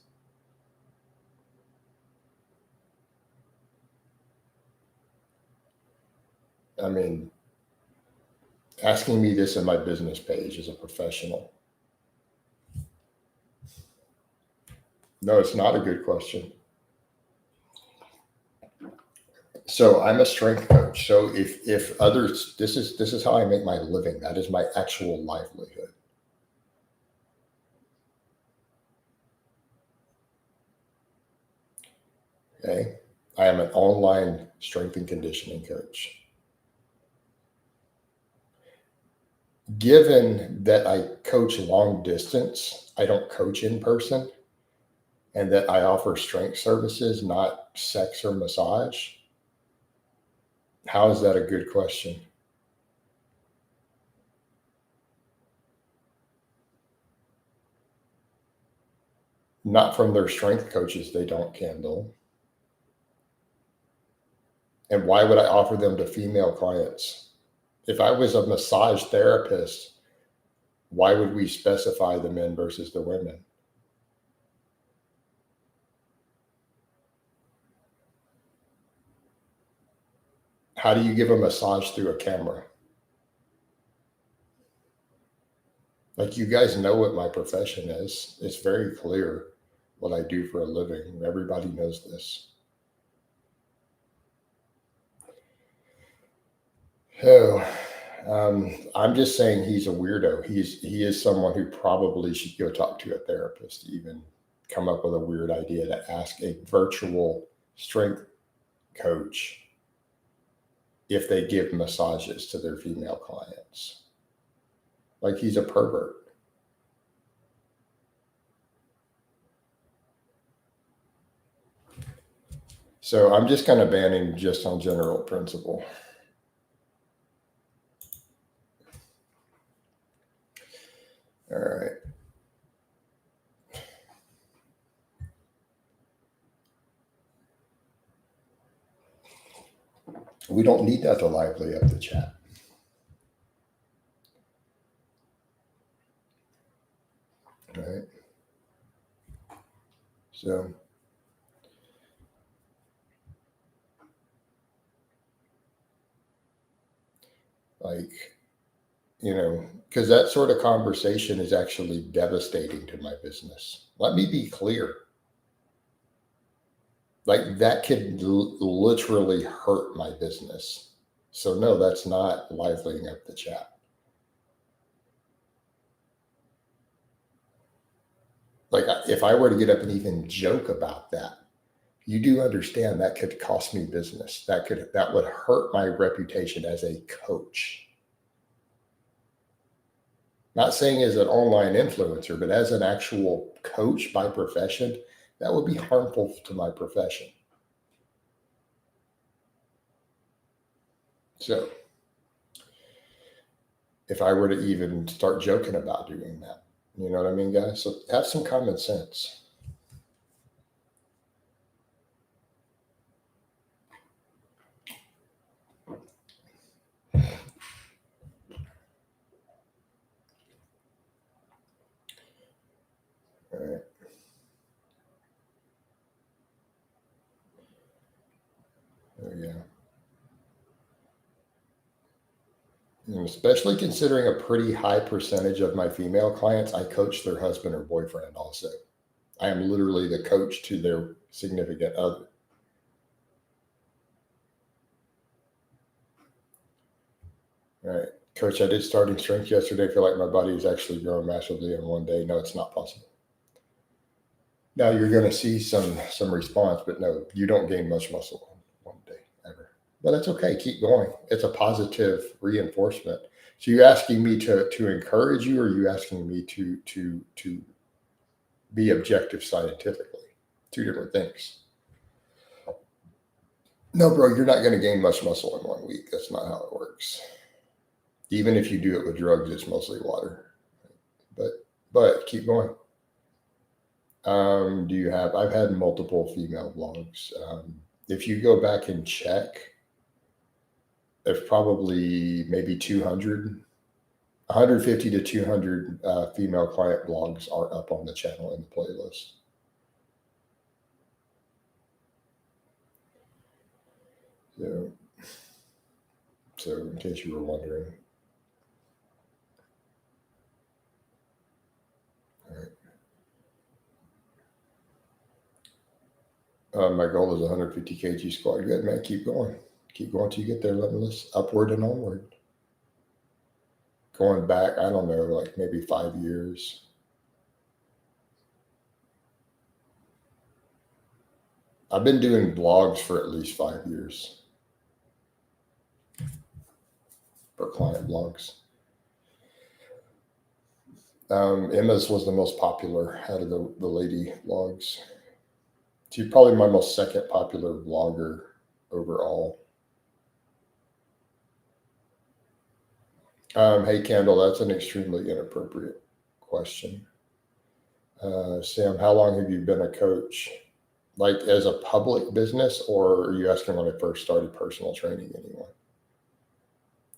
Speaker 1: I mean, asking me this on my business page as a professional. No, it's not a good question. So I'm a strength coach. So if others, this is how I make my living. That is my actual livelihood. Okay. I am an online strength and conditioning coach. Given that I coach long distance, I don't coach in person, and that I offer strength services, not sex or massage. How is that a good question? Not from their strength coaches, they don't, Kendall. And why would I offer them to female clients? If I was a massage therapist, why would we specify the men versus the women? How do you give a massage through a camera? Like, you guys know what my profession is. It's very clear what I do for a living. Everybody knows this. So, I'm just saying he's a weirdo. He is someone who probably should go talk to a therapist to even come up with a weird idea to ask a virtual strength coach if they give massages to their female clients. Like, he's a pervert. So I'm just kind of banning just on general principle. All right. We don't need that to lively up the chat. All right. So, like, because that sort of conversation is actually devastating to my business. Let me be clear. Like, that could literally hurt my business. So, no, that's not liveling up the chat. Like, if I were to get up and even joke about that, you do understand that could cost me business. That would hurt my reputation as a coach. Not saying as an online influencer, but as an actual coach by profession, that would be harmful to my profession. So if I were to even start joking about doing that, you know what I mean, guys? So have some common sense. All right. There we go. And especially considering a pretty high percentage of my female clients, I coach their husband or boyfriend also. I am literally the coach to their significant other. All right. Coach, I did starting strength yesterday. I feel like my body is actually growing massively in one day. No, it's not possible. Now you're going to see some response, but no, you don't gain much muscle in one day ever. But that's okay. Keep going. It's a positive reinforcement. So you're asking me to encourage you, or are you asking me to be objective scientifically? Two different things. No, bro, you're not going to gain much muscle in 1 week. That's not how it works. Even if you do it with drugs, it's mostly water. But keep going. I've had multiple female vlogs. If you go back and check, there's probably maybe 150 to 200 female client vlogs are up on the channel in the playlist. So in case you were wondering. All right. My goal is 150 kg squat. Good, man. Keep going. Keep going till you get there, limitless, upward and onward. Going back, I don't know, like maybe 5 years. I've been doing blogs for at least 5 years. For client blogs. Emma's was the most popular out of the lady vlogs. She's probably my most second popular vlogger overall. Hey, Kendall, that's an extremely inappropriate question. Sam, how long have you been a coach? Like as a public business, or are you asking when I first started personal training anyone?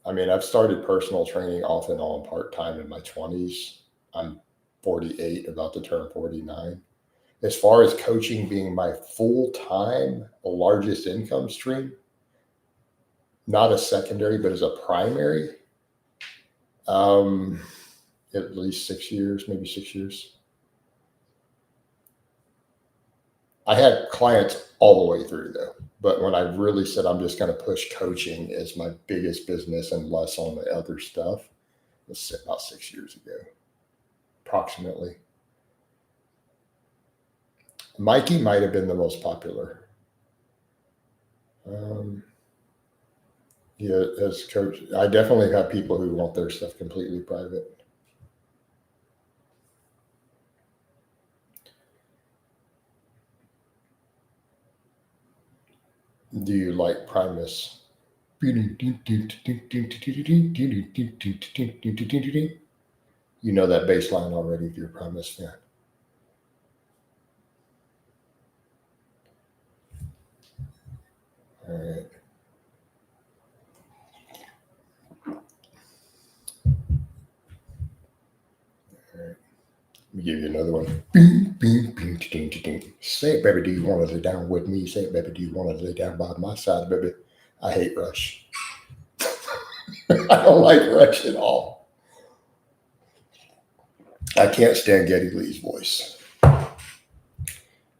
Speaker 1: I mean, I've started personal training off and on part-time in my 20s. I'm 48, about to turn 49. As far as coaching being my full-time, largest income stream, not a secondary, but as a primary, at least 6 years, maybe 6 years. I had clients all the way through though. But when I really said I'm just going to push coaching as my biggest business and less on the other stuff, it was about 6 years ago, approximately. Mikey might have been the most popular. Yeah, as coach, I definitely have people who want their stuff completely private. Do you like Primus? You know that bass line already if you're a Primus fan. All right. Let me give you another one. Say it, baby, do you want to lay down with me? Say it, baby, do you want to lay down by my side, baby? I hate Rush. I don't like Rush at all. I can't stand Geddy Lee's voice.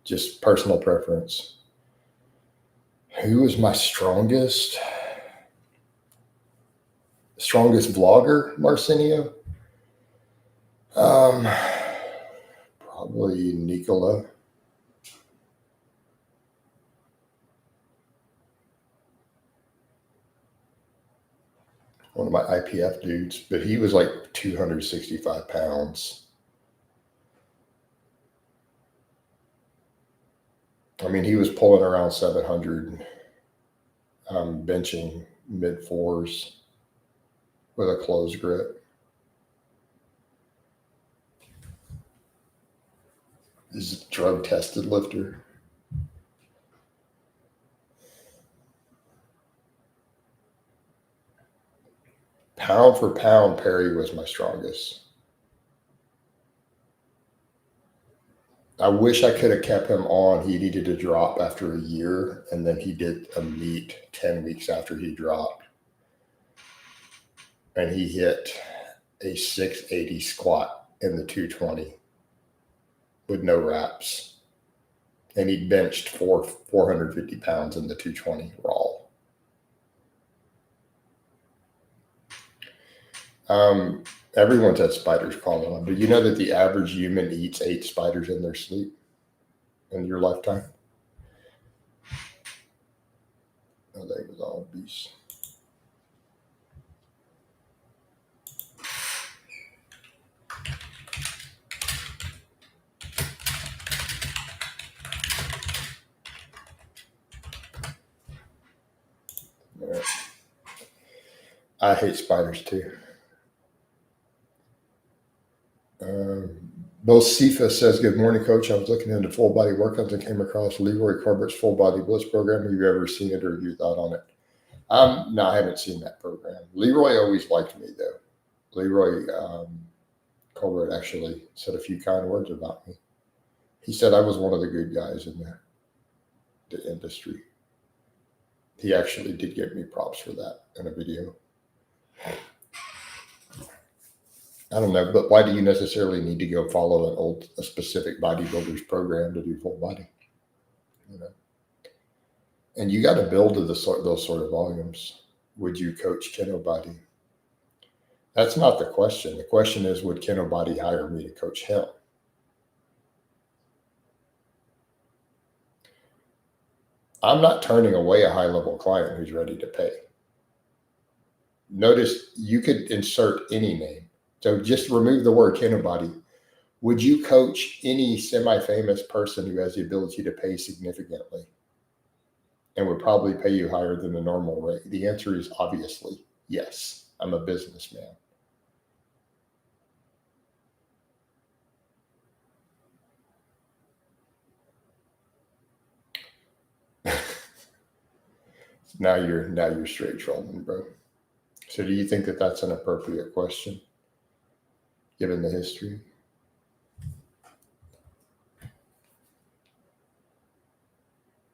Speaker 1: Just personal preference. Who is my strongest vlogger, Marcinio? Probably Nicola. One of my IPF dudes, but he was like 265 pounds. I mean, he was pulling around 700, benching mid fours with a closed grip. This is a drug tested lifter. Pound for pound, Perry was my strongest. I wish I could have kept him on. He needed to drop after a year, and then he did a meet 10 weeks after he dropped. And he hit a 680 squat in the 220 with no wraps. And he benched 450 pounds in the 220 raw. Everyone's had spiders crawling on. Do you know that the average human eats 8 spiders in their sleep in your lifetime? Oh, that was all beasts. Yeah. I hate spiders too. Bill Sifa says, good morning, coach. I was looking into full body workouts and came across Leroy Corbett's full body bliss program. Have you ever seen it or have you thought on it? No, I haven't seen that program. Leroy always liked me though. Leroy Colbert actually said a few kind words about me. He said I was one of the good guys in the industry. He actually did give me props for that in a video. I don't know, but why do you necessarily need to go follow a specific bodybuilder's program to do full body? You know, and you got to build to those sort of volumes. Would you coach Keno Body? That's not the question. The question is, would Keno Body hire me to coach him? I'm not turning away a high-level client who's ready to pay. Notice you could insert any name. So just remove the word Keno Body. Would you coach any semi-famous person who has the ability to pay significantly and would probably pay you higher than the normal rate? The answer is obviously yes. I'm a businessman. Now you're straight trolling, bro. So do you think that that's an appropriate question, given the history?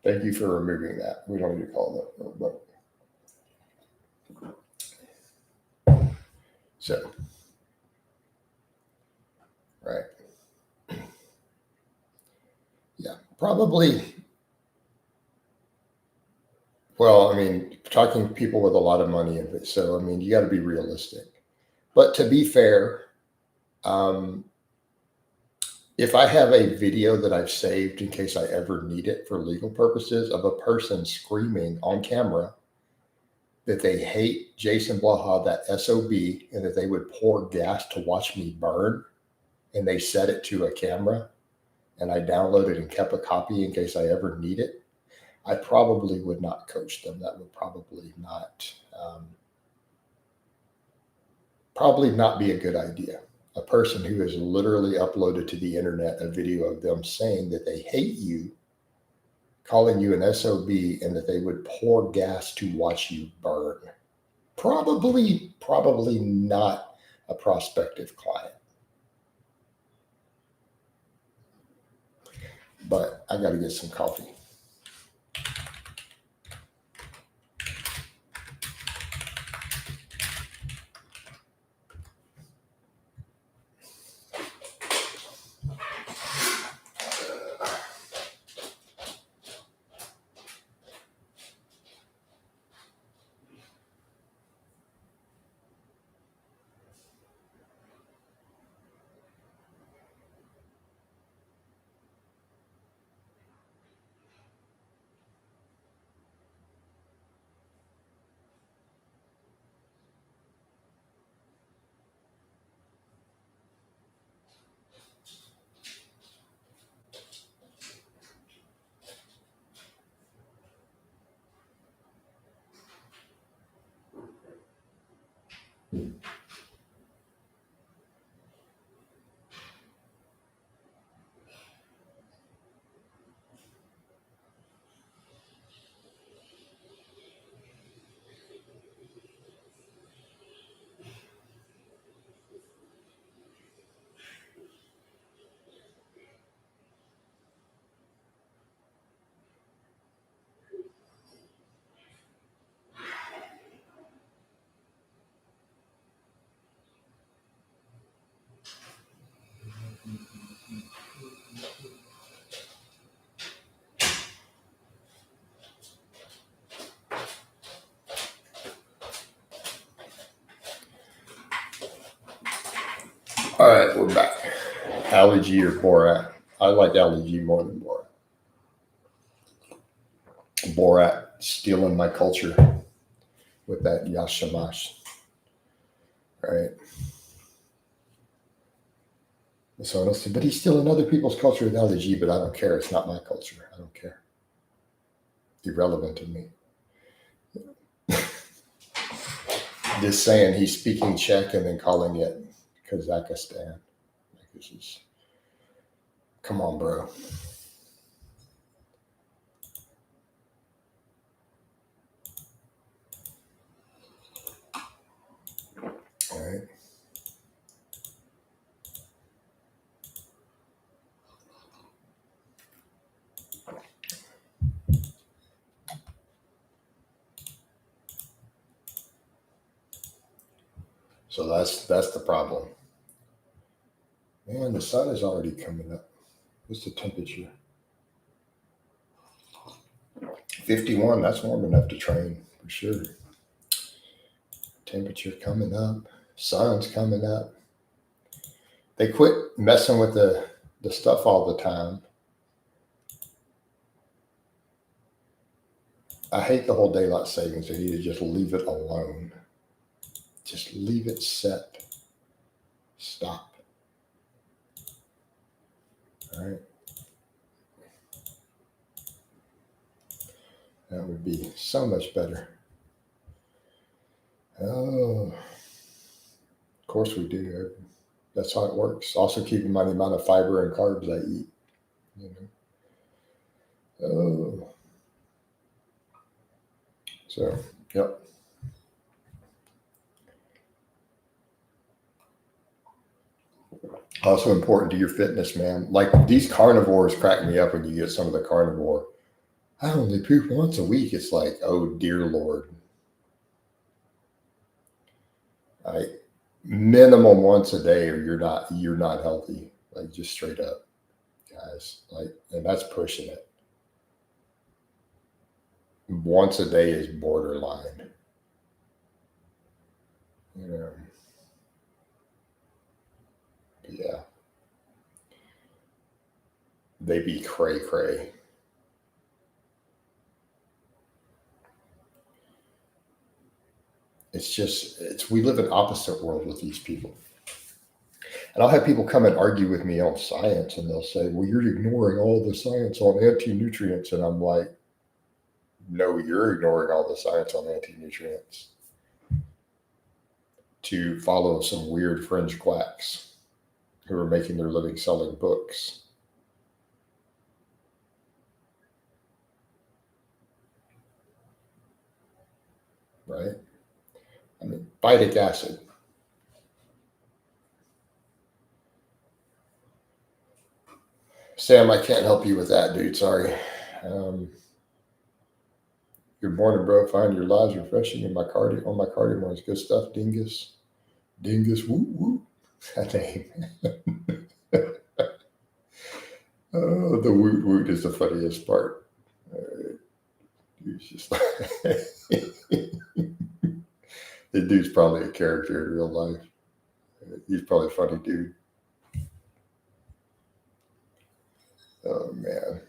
Speaker 1: Thank you for removing that. We don't need to call that. But So, right. Yeah, probably. Well, I mean, talking to people with a lot of money in it. So, I mean, you got to be realistic. But to be fair, um, if I have a video that I've saved in case I ever need it for legal purposes of a person screaming on camera that they hate Jason Blaha, that SOB, and that they would pour gas to watch me burn, and they set it to a camera, and I downloaded and kept a copy in case I ever need it, I probably would not coach them. That would probably not be a good idea. A person who has literally uploaded to the internet a video of them saying that they hate you, calling you an SOB, and that they would pour gas to watch you burn. Probably not a prospective client. But I got to get some coffee. All right, we're back. Ali G or Borat? I like Ali G more than Borat. Borat stealing my culture with that Yashamash, right? So honestly, but he's stealing other people's culture with Ali G, but I don't care. It's not my culture. I don't care. Irrelevant to me. Just saying he's speaking Czech and then calling it Kazakhstan. Like this is, come on, bro. All right. So that's the problem. Man, the sun is already coming up. What's the temperature? 51. That's warm enough to train for sure. Temperature coming up. Sun's coming up. They quit messing with the stuff all the time. I hate the whole daylight savings. They need to just leave it alone. Just leave it set. Stop. All right. That would be so much better. Oh, of course we do. That's how it works. Also, keep in mind the amount of fiber and carbs I eat. You know. Oh. So, yep. Also important to your fitness, man. Like these carnivores crack me up when you get some of the carnivore. I only poop once a week. It's like, oh dear Lord. minimum once a day, or you're not healthy. Like just straight up, guys. Like, and that's pushing it. Once a day is borderline. You know, yeah, they be cray cray. It's we live in opposite world with these people. And I'll have people come and argue with me on science, and they'll say, "Well, you're ignoring all the science on anti-nutrients," and I'm like, "No, you're ignoring all the science on anti-nutrients to follow some weird fringe quacks who are making their living selling books." Right? I mean, phytic acid. Sam, I can't help you with that, dude. Sorry. Um, Good morning, bro. Find your lives refreshing in my cardio on my cardio mornings. Good stuff, Dingus. Dingus, woo woo. That name. Oh, the woot woot is the funniest part. He's just like, the dude's probably a character in real life. He's probably a funny dude. Oh man.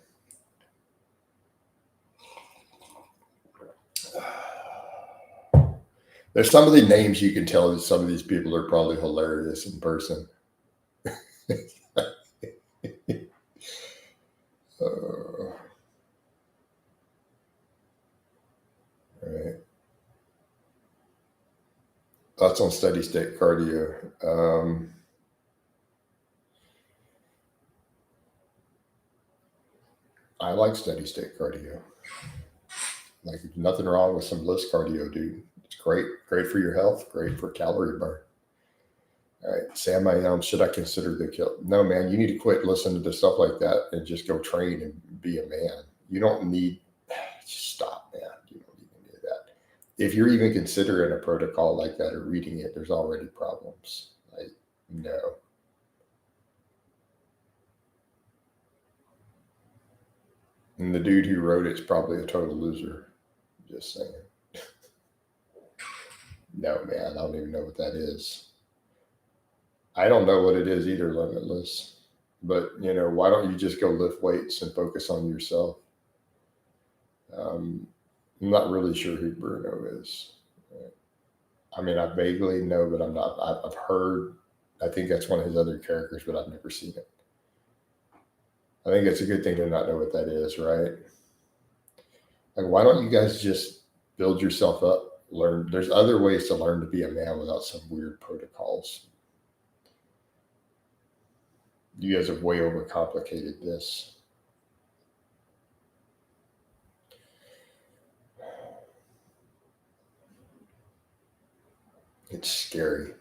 Speaker 1: There's some of the names you can tell that some of these people are probably hilarious in person. Right. Thoughts on steady state cardio? I like steady state cardio. Like nothing wrong with some list cardio, dude. It's great for your health, great for calorie burn. All right, Sam, should I consider the kill? No, man, you need to quit listening to stuff like that and just go train and be a man. You don't need, just stop, man. You don't even need that. If you're even considering a protocol like that or reading it, there's already problems. Like, no. And the dude who wrote it's probably a total loser. Just saying. No, man, I don't even know what that is. I don't know what it is either, Limitless. But, why don't you just go lift weights and focus on yourself? I'm not really sure who Bruno is. I mean, I vaguely know, but I'm not. I've heard. I think that's one of his other characters, but I've never seen it. I think it's a good thing to not know what that is, right? Like, why don't you guys just build yourself up? Learn. There's other ways to learn to be a man without some weird protocols. You guys have way overcomplicated this. It's scary.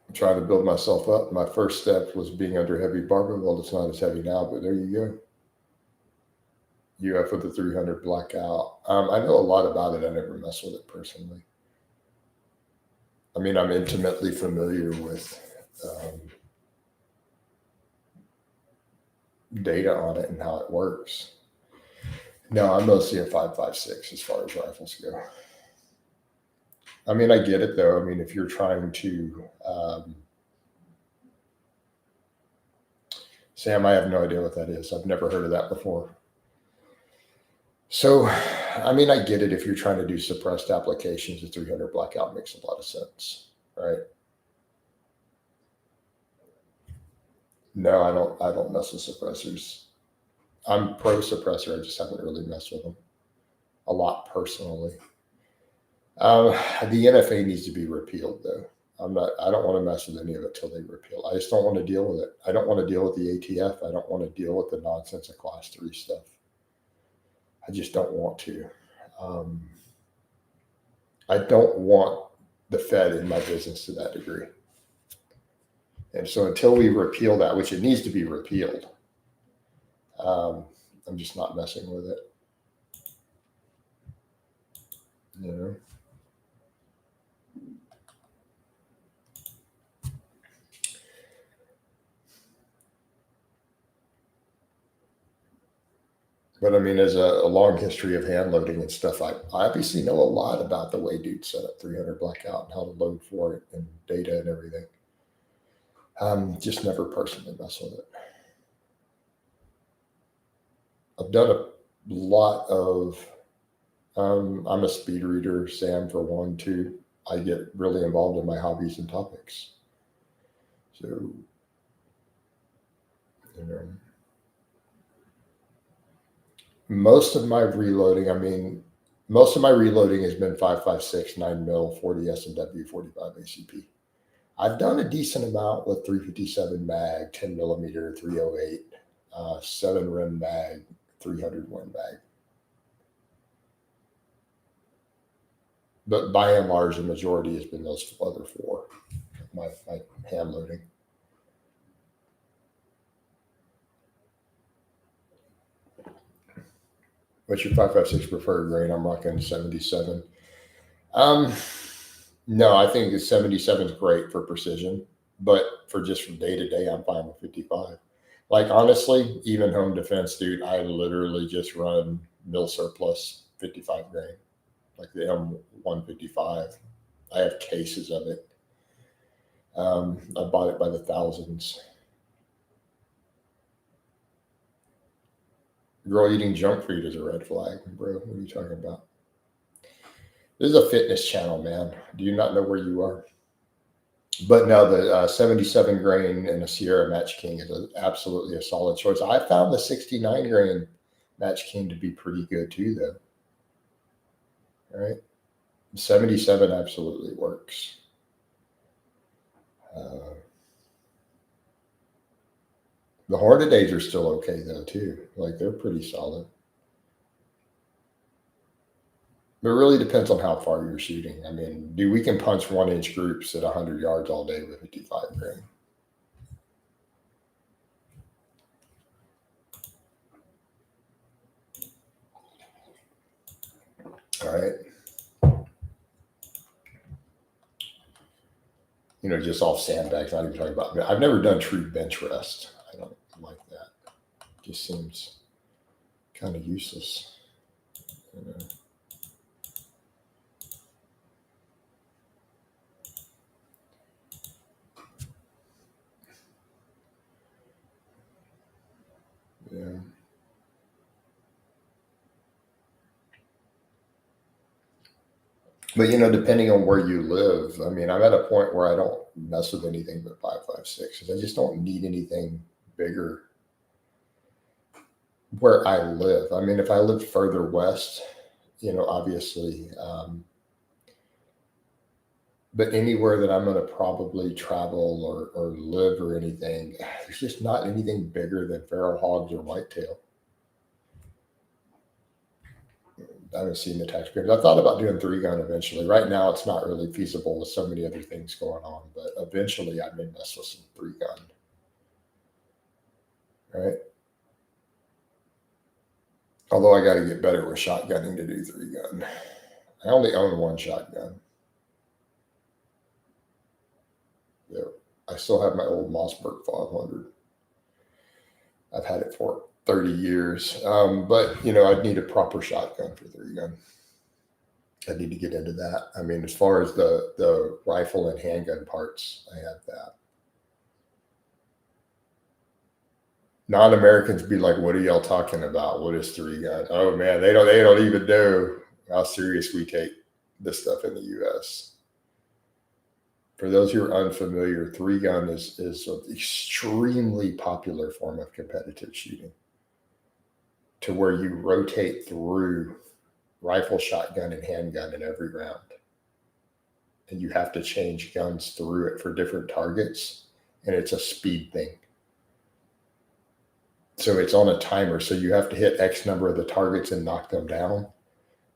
Speaker 1: I'm trying to build myself up. My first step was being under heavy barbell. Well, it's not as heavy now, but there you go. UF with the 300 blackout. I know a lot about it. I never mess with it personally. I mean, I'm intimately familiar with data on it and how it works. No, I'm mostly a 5.56 as far as rifles go. I mean, I get it though. I mean, if you're trying to, Sam, I have no idea what that is. I've never heard of that before. So, I mean, I get it. If you're trying to do suppressed applications, the 300 blackout makes a lot of sense, right? No, I don't. I don't mess with suppressors. I'm pro suppressor. I just haven't really messed with them a lot personally. The NFA needs to be repealed, though. I'm not. I don't want to mess with any of it till they repeal. I just don't want to deal with it. I don't want to deal with the ATF. I don't want to deal with the nonsense of Class 3 stuff. I just don't want to. I don't want the Fed in my business to that degree. And so until we repeal that, which it needs to be repealed, I'm just not messing with it. you know. But I mean, as a long history of hand loading and stuff, I obviously know a lot about the way dudes set up 300 blackout and how to load for it and data and everything. Just never personally mess with it. I've done a lot of, I'm a speed reader, Sam, for one, too. I get really involved in my hobbies and topics. So, you know, most of my reloading has been 5.56, 9 mil, 40 S&W, 45 ACP. I've done a decent amount with 357 mag, 10 millimeter, 308, 7 rim mag, 301 mag. But by and large, the majority has been those other four, my hand loading. What's your 5.56 preferred grain? I'm rocking 77. No, I think the 77 is great for precision, but for just from day to day, I'm fine with 55. Like, honestly, even home defense, dude, I literally just run mil surplus 55 grain, like the M155. I have cases of it. I bought it by the thousands. Girl eating junk food is a red flag, bro. What are you talking about? This is a fitness channel, man. Do you not know where you are? But no, the 77 grain and a Sierra Match King is absolutely a solid choice. I found the 69 grain Match King to be pretty good too, though. All right. 77 absolutely works. The Hornadays are still okay, though, too. Like, they're pretty solid. But it really depends on how far you're shooting. I mean, dude, we can punch 1-inch groups at 100 yards all day with 55 grain. All right. You know, just off sandbags, not even talking about. I've never done true bench rest. I don't like that. It just seems kind of useless. You know. Yeah. But you know, depending on where you live, I mean, I'm at a point where I don't mess with anything but 5.56 because I just don't need anything bigger where I live. I mean, if I lived further west, you know, obviously, but anywhere that I'm going to probably travel or live or anything, there's just not anything bigger than feral hogs or whitetail. I haven't seen the taxpayers. I thought about doing 3-gun eventually. Right now, it's not really feasible with so many other things going on, but eventually I may mess with some 3-gun. Right? Although I got to get better with shotgunning to do 3-gun. I only own one shotgun. Yeah, I still have my old Mossberg 500. I've had it for 30 years. But, you know, I'd need a proper shotgun for 3-gun. I need to get into that. I mean, as far as the rifle and handgun parts, I have that. Non-Americans be like, "What are y'all talking about? What is 3-gun?" Oh man, they don't even know how serious we take this stuff in the U.S. For those who are unfamiliar, 3-gun is an extremely popular form of competitive shooting, to where you rotate through rifle, shotgun, and handgun in every round, and you have to change guns through it for different targets, and it's a speed thing. So it's on a timer. So you have to hit X number of the targets and knock them down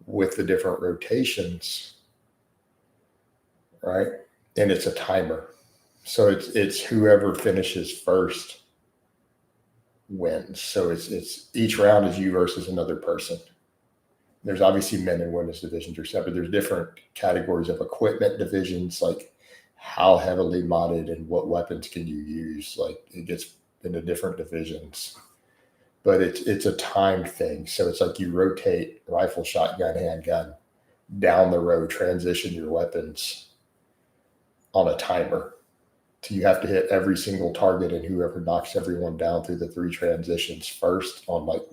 Speaker 1: with the different rotations, right? And it's a timer. So it's whoever finishes first wins. So it's each round is you versus another person. There's obviously men and women's divisions are separate. There's different categories of equipment divisions, like how heavily modded and what weapons can you use. Like it gets into different divisions, but it's a time thing. So it's like you rotate rifle, shotgun, handgun down the road, transition your weapons on a timer. So you have to hit every single target, and whoever knocks everyone down through the 3 transitions first on like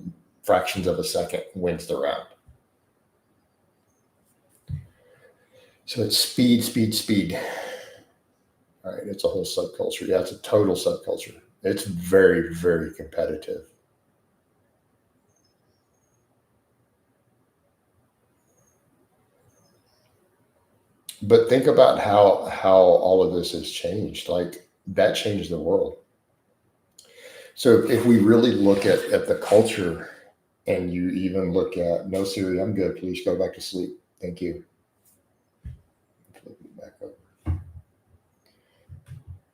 Speaker 1: fractions of a second wins the round. So it's speed, speed, speed. All right, it's a whole subculture. Yeah, it's a total subculture. It's very, very competitive. But think about how all of this has changed. Like that changed the world. So if we really look at the culture, and you even look at, no, Siri, I'm good. Please go back to sleep. Thank you. Back over.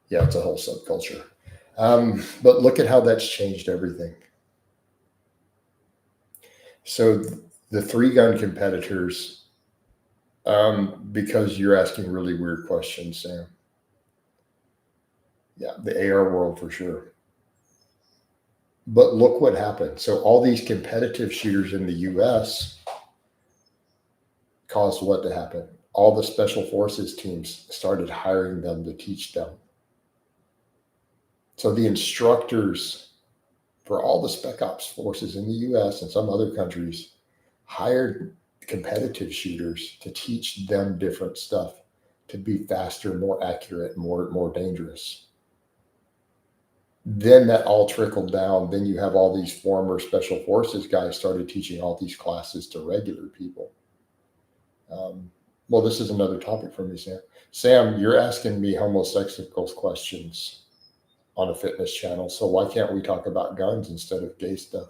Speaker 1: Yeah, it's a whole subculture. But look at how that's changed everything. So the 3-gun competitors, because you're asking really weird questions, Sam. Yeah, the AR world for sure. But look what happened. So all these competitive shooters in the US caused what to happen? All the special forces teams started hiring them to teach them. So the instructors for all the spec ops forces in the US and some other countries hired competitive shooters to teach them different stuff to be faster, more accurate, more dangerous. Then that all trickled down. Then you have all these former special forces guys started teaching all these classes to regular people. Well, this is another topic for me, Sam. Sam, you're asking me homosexual questions on a fitness channel. So why can't we talk about guns instead of gay stuff?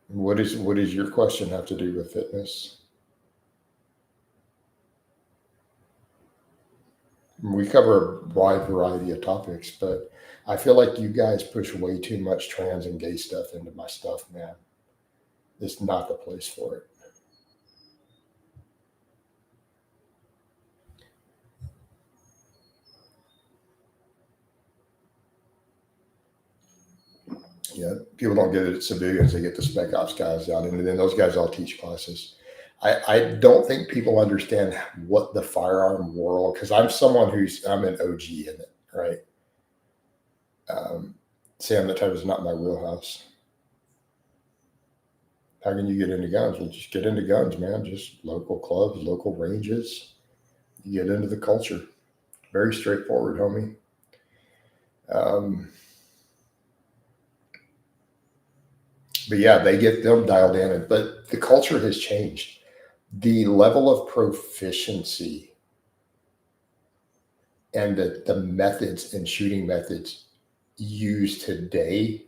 Speaker 1: What does your question have to do with fitness? We cover a wide variety of topics, but I feel like you guys push way too much trans and gay stuff into my stuff, man. It's not the place for it. Yeah, people don't get it at civilians. They get the spec ops guys out, and then those guys all teach classes. I don't think people understand what the firearm world, because I'm someone I'm an OG in it, right? Sam, that type is not my wheelhouse. How can you get into guns? Well, just get into guns, man. Just local clubs, local ranges. You get into the culture. Very straightforward, homie. But yeah, they get them dialed in. But the culture has changed. The level of proficiency and the methods and shooting methods used today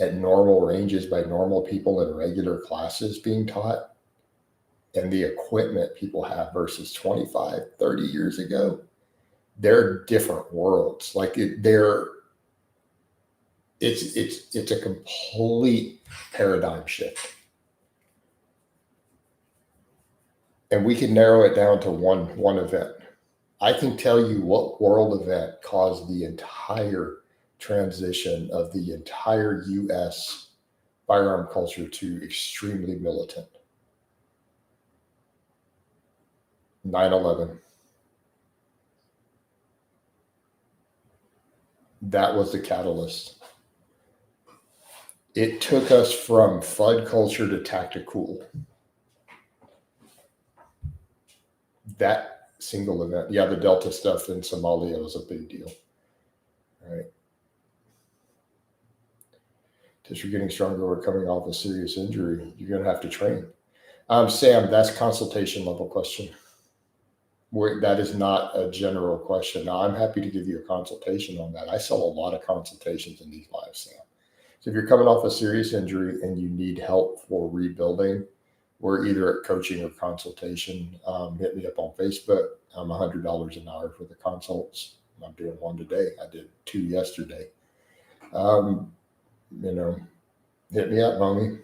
Speaker 1: at normal ranges by normal people in regular classes being taught, and the equipment people have versus 25, 30 years ago, they're different worlds. Like it's a complete paradigm shift. And we can narrow it down to one event. I can tell you what world event caused the entire transition of the entire US firearm culture to extremely militant. 9/11. That was the catalyst. It took us from FUD culture to tactical. That single event. Yeah, the Delta stuff in Somalia was a big deal. All right. Because you're getting stronger or coming off a serious injury, you're going to have to train. Sam, that's consultation level question. That is not a general question. Now, I'm happy to give you a consultation on that. I sell a lot of consultations in these lives, Sam. So if you're coming off a serious injury and you need help for rebuilding, we're either at coaching or consultation. Hit me up on Facebook. I'm $100 an hour for the consults. I'm doing one today. I did 2 yesterday. You know, hit me up, mommy,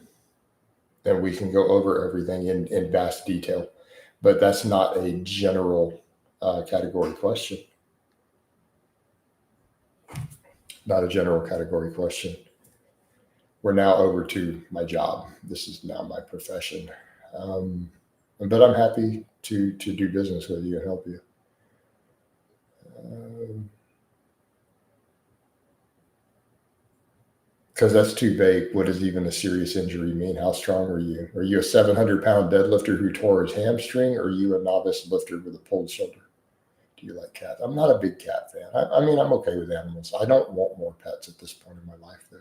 Speaker 1: and we can go over everything in vast detail. But that's not a general category question. Not a general category question. We're now over to my job. This is now my profession. Um, but I'm happy to do business with you and help you. Because that's too vague. What does even a serious injury mean? How strong are you? Are you a 700-pound deadlifter who tore his hamstring, or are you a novice lifter with a pulled shoulder? Do you like cats? I'm not a big cat fan. I mean, I'm okay with animals. I don't want more pets at this point in my life, though.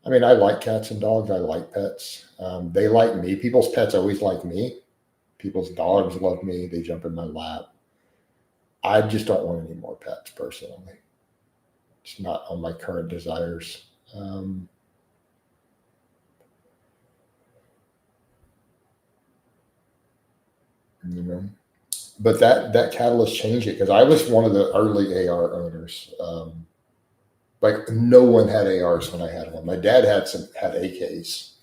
Speaker 1: I mean, I like cats and dogs. I like pets. They like me. People's pets always like me. People's dogs love me. They jump in my lap. I just don't want any more pets personally. It's not on my current desires. Um, you know, but that catalyst changed it because I was one of the early AR owners. Like no one had ARs when I had one. My dad had AKs,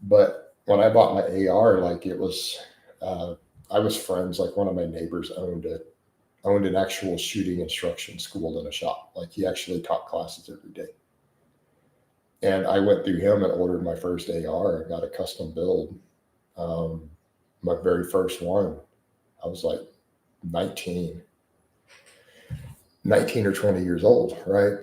Speaker 1: but when I bought my AR, like it was, uh, I was friends. Like one of my neighbors owned an actual shooting instruction school in a shop. Like he actually taught classes every day. And I went through him and ordered my first AR. I got a custom build. Um, my very first one. I was like 19, 19 or 20 years old, right?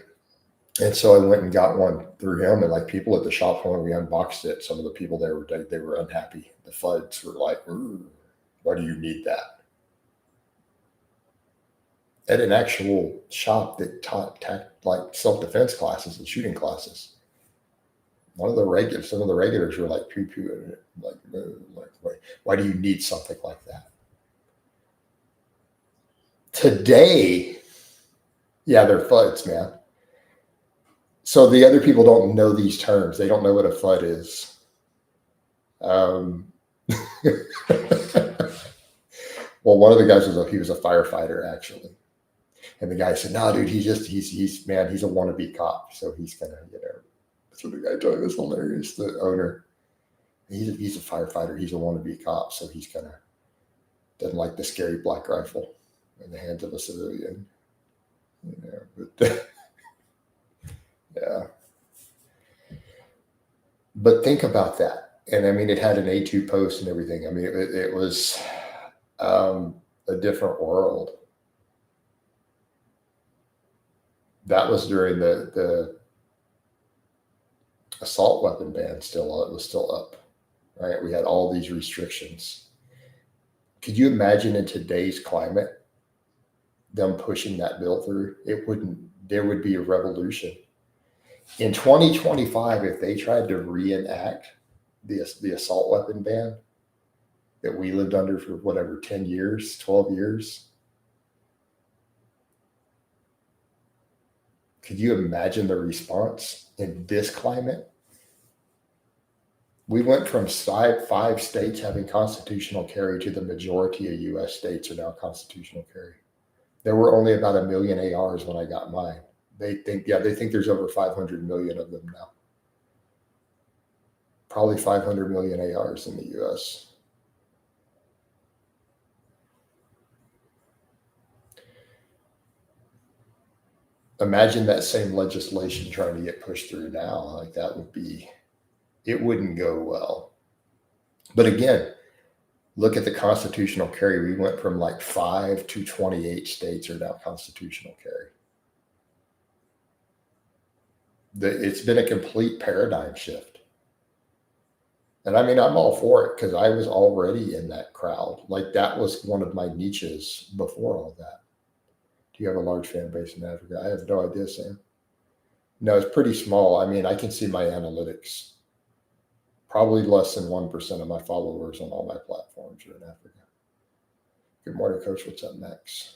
Speaker 1: And so I went and got one through him, and like people at the shop when we unboxed it, some of the people there were they were unhappy. The FUDs were like, "Why do you need that?" At an actual shop that taught like self defense classes and shooting classes, some of the regulars were like poo poo, like, why do you need something like that? Today, yeah, they're FUDs, man. So the other people don't know these terms. They don't know what a FUD is. Um, well, one of the guys he was a firefighter actually, and the guy said, "No, dude, he's man, he's a wannabe cop, so he's gonna, you know." That's what the guy told me. It was hilarious. The owner, he's a firefighter. He's a wannabe cop, so he's gonna doesn't like the scary black rifle in the hands of a civilian. You know, but yeah. But think about that. And I mean, it had an A2 post and everything. I mean, it was um, a different world. That was during the assault weapon ban. Still, it was still up, right? We had all these restrictions. Could you imagine in today's climate them pushing that bill through? It wouldn't. There would be a revolution in 2025 if they tried to reenact the assault weapon ban that we lived under for whatever 10 years, 12 years. Could you imagine the response in this climate? We went from five states having constitutional carry to the majority of U.S. states are now constitutional carry. There were only about 1 million ARs when I got mine. They think there's over 500 million of them now. Probably 500 million ARs in the U.S. Imagine that same legislation trying to get pushed through now. Like that would be, it wouldn't go well. But again, look at the constitutional carry. We went from like 5 to 28 states are now constitutional carry. It's been a complete paradigm shift. And I mean, I'm all for it because I was already in that crowd. Like that was one of my niches before all that. Do you have a large fan base in Africa? I have no idea, Sam. No, it's pretty small. I mean, I can see my analytics. Probably less than 1% of my followers on all my platforms are in Africa. Good morning, Coach. What's up, Max?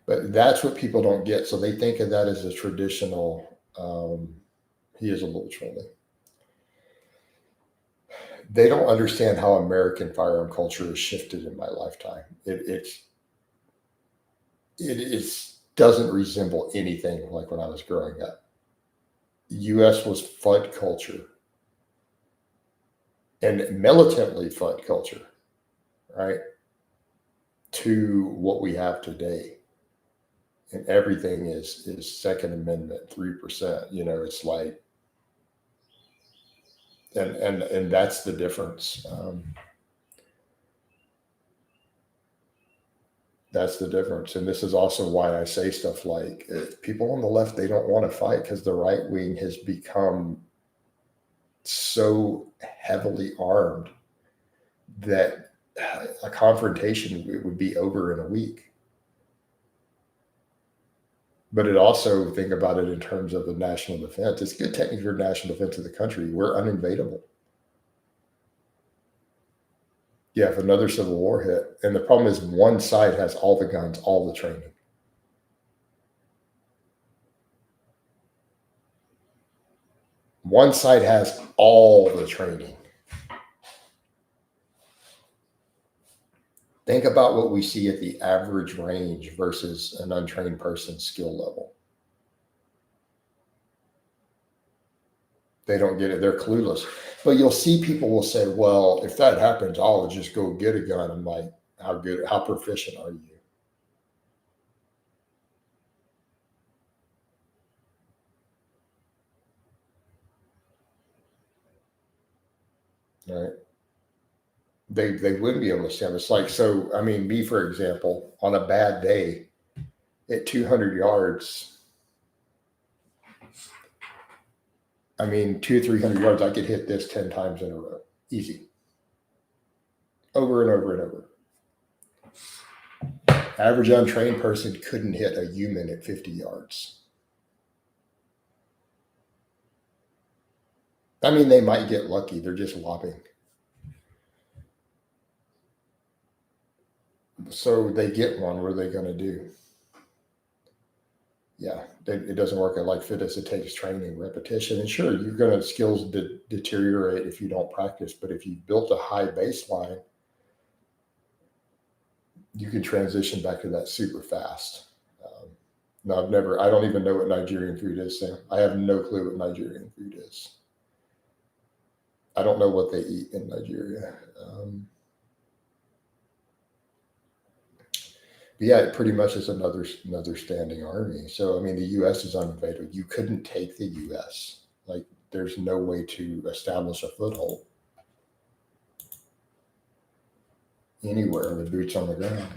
Speaker 1: But that's what people don't get. So they think of that as a traditional, he is a little trolling. They don't understand how American firearm culture has shifted in my lifetime. It is doesn't resemble anything like when I was growing up. U.S. was FUD culture, and militantly FUD culture, right? To what we have today. And everything is Second Amendment, 3%. You know, it's like, and that's the difference. That's the difference. And this is also why I say stuff like people on the left, they don't want to fight because the right wing has become so heavily armed that a confrontation would be over in a week. But it also, think about it in terms of the national defense. It's good technically for national defense of the country. We're uninvadable. Yeah, if another civil war hit, and the problem is one side has all the guns, all the training. One side has all the training. Think about what we see at the average range versus an untrained person's skill level. They don't get it. They're clueless. But you'll see people will say, well, if that happens, I'll just go get a gun. I'm like, how proficient are you? Right? They wouldn't be able to stand. It's like, so, I mean, me, for example, on a bad day at 200 yards, I mean, 200 or 300 yards, I could hit this 10 times in a row. Easy. Over and over and over. Average untrained person couldn't hit a human at 50 yards. I mean, they might get lucky. They're just lobbing. So they get one. What are they going to do? Yeah, it doesn't work like fitness. It takes training, repetition. And sure, you're going to skills deteriorate if you don't practice. But if you've built a high baseline, you can transition back to that super fast. No, I don't even know what Nigerian food is, Sam. I have no clue what Nigerian food is. I don't know what they eat in Nigeria. But yeah, it pretty much is another standing army. So I mean, the U.S. is uninvadable. You couldn't take the U.S. Like, there's no way to establish a foothold anywhere with boots on the ground.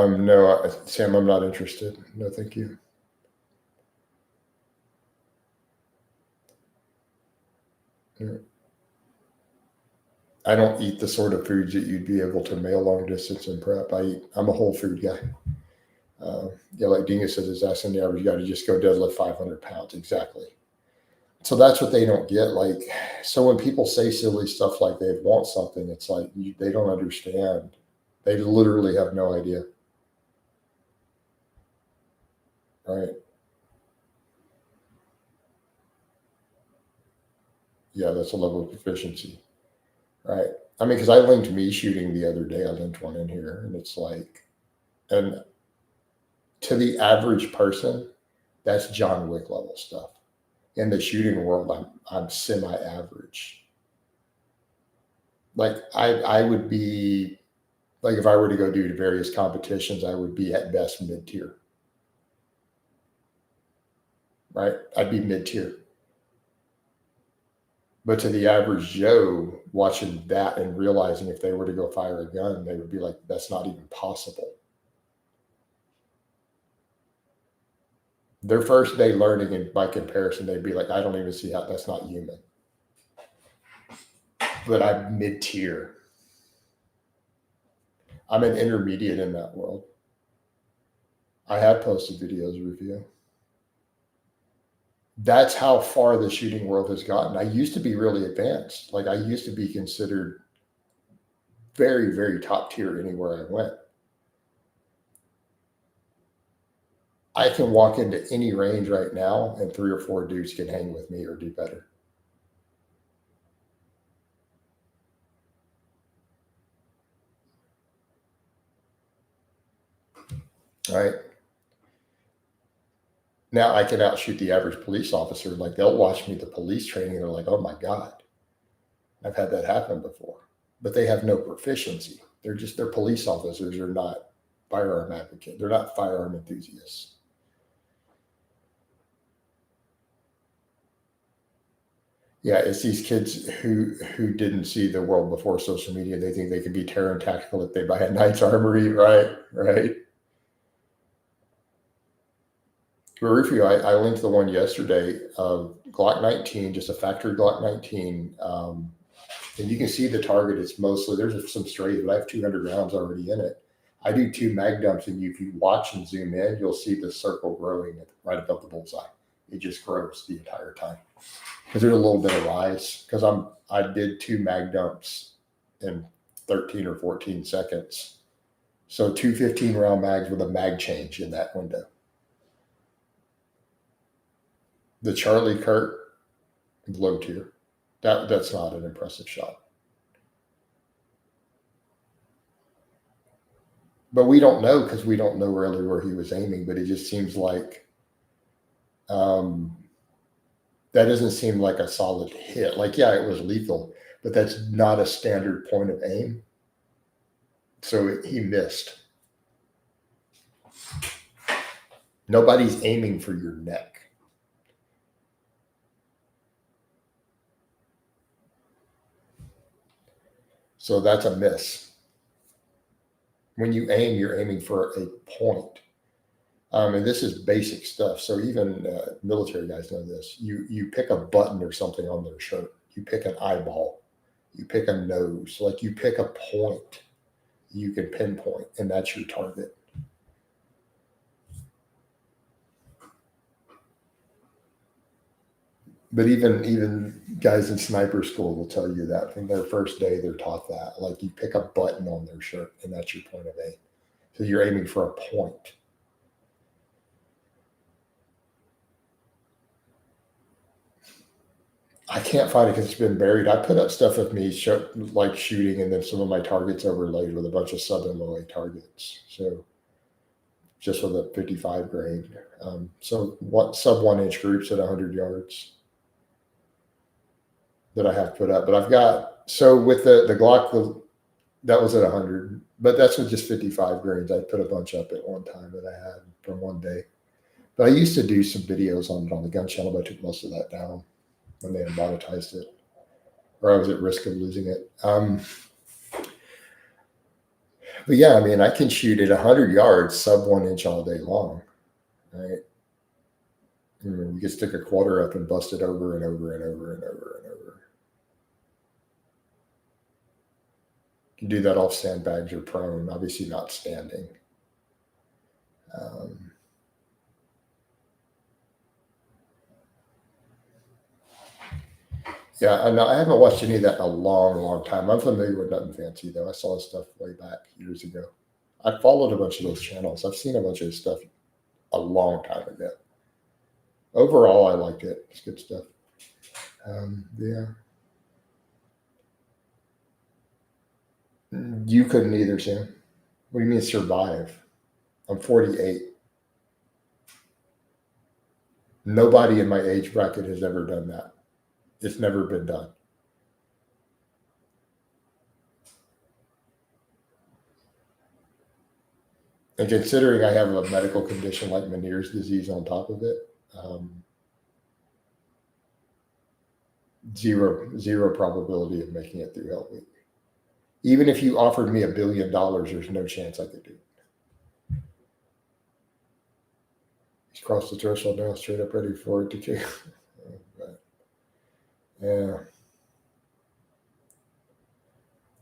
Speaker 1: No, Sam, I'm not interested. No, thank you. Yeah. I don't eat the sort of foods that you'd be able to mail long distance and prep. I'm a whole food guy. Yeah, like Dingus says, is asking the average guy to just go deadlift 500 pounds. Exactly. So that's what they don't get. Like, so when people say silly stuff like they want something, it's like they don't understand. They literally have no idea. Right. Yeah, that's a level of proficiency. Right. I mean, because I linked me shooting the other day. I linked one in here, and it's like, and to the average person, that's John Wick level stuff. In the shooting world, I'm semi-average. Like I would be, like, if I were to go do various competitions, I would be at best mid-tier. Right? I'd be mid-tier. But to the average Joe watching that and realizing if they were to go fire a gun, they would be like, that's not even possible. Their first day learning, and by comparison, they'd be like, I don't even see how that's not human. But I'm mid-tier. I'm an intermediate in that world. I have posted videos review. That's how far the shooting world has gotten. I used to be really advanced. Like, I used to be considered very, very top tier anywhere I went. I can walk into any range right now and 3 or 4 dudes can hang with me or do better. Right? Now I can outshoot the average police officer. Like they'll watch me the police training and they're like, oh my God, I've had that happen before. But they have no proficiency. They're police officers. They're not firearm advocates. They're not firearm enthusiasts. Yeah, it's these kids who didn't see the world before social media. They think they can be terror and tactical if they buy a Knight's Armory, right? Right. Rufio, I linked the one yesterday of Glock 19, just a factory Glock 19. And you can see the target. It's mostly, there's some strays, but I have 200 rounds already in it. I do 2 mag dumps, and if you watch and zoom in, you'll see the circle growing right above the bullseye. It just grows the entire time because there's a little bit of rise. Because I did 2 mag dumps in 13 or 14 seconds, so 2 15-round mags with a mag change in that window. The Charlie Kirk low tier, that's not an impressive shot. But we don't know because we don't know really where he was aiming. But it just seems like that doesn't seem like a solid hit. Like, yeah, it was lethal, but that's not a standard point of aim. So he missed. Nobody's aiming for your neck. So that's a miss. When you aim, you're aiming for a point. And this is basic stuff. So even military guys know this. You pick a button or something on their shirt. You pick an eyeball. You pick a nose. Like you pick a point you can pinpoint, and that's your target. But even guys in sniper school will tell you that from their first day, they're taught that. Like you pick a button on their shirt, and that's your point of aim. So you're aiming for a point. I can't find it because it's been buried. I put up stuff of me like shooting, and then some of my targets overlaid with a bunch of sub MOA targets. So just with a 55 grain. So what sub 1 inch groups at 100 yards that I have put up. But I've got, so with the Glock, that was at 100, but that's with just 55 grains. I put a bunch up at one time that I had from one day. But I used to do some videos on it on the gun channel, but I took most of that down when they had monetized it, or I was at risk of losing it. But yeah, I mean, I can shoot at 100 yards, sub 1 inch all day long, right? You can stick a quarter up and bust it over and over and over and over and over. You can do that off sandbags or prone, obviously not standing. Yeah, I know. I haven't watched any of that in a long, long time. I'm familiar with Nothing Fancy, though. I saw his stuff way back years ago. I followed a bunch of those channels. I've seen a bunch of his stuff a long time ago. Overall, I liked it. It's good stuff. Yeah. You couldn't either, Sam. What do you mean survive? I'm 48. Nobody in my age bracket has ever done that. It's never been done. And considering I have a medical condition like Meniere's disease on top of it, zero probability of making it through Hell Week. Even if you offered me $1 billion, there's no chance I could do it. He's crossed the threshold now, straight up ready for it to kick. Yeah.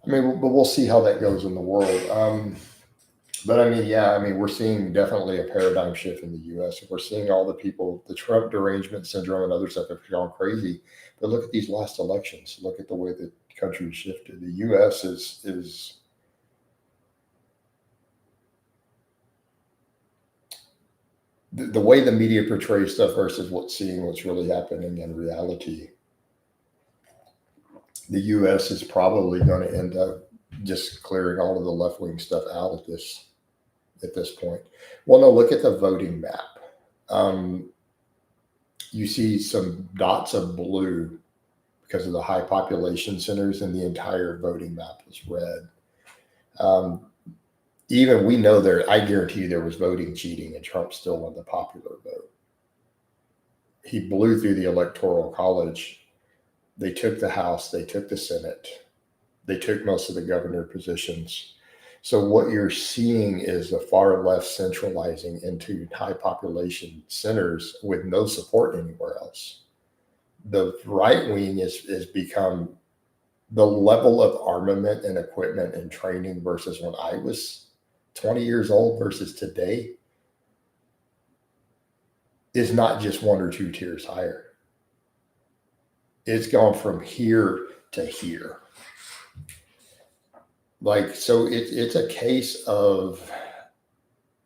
Speaker 1: I mean, but we'll see how that goes in the world. But I mean, yeah, I mean, we're seeing definitely a paradigm shift in the U.S. We're seeing all the people, the Trump derangement syndrome and other stuff have gone crazy. But look at these last elections. Look at the way the country shifted. The U.S. is the way the media portrays stuff versus what's really happening in reality, the U.S. is probably going to end up just clearing all of the left wing stuff out at this point. Well, no, look at the voting map. You see some dots of blue because of the high population centers, and the entire voting map was red. Even we know there, I guarantee you there was voting cheating, and Trump still won the popular vote. He blew through the Electoral College. They took the House, they took the Senate, they took most of the governor positions. So what you're seeing is the far left centralizing into high population centers with no support anywhere else. The right wing is become the level of armament and equipment and training versus when I was 20 years old versus today is not just one or two tiers higher. It's gone from here to here. Like, so it's a case of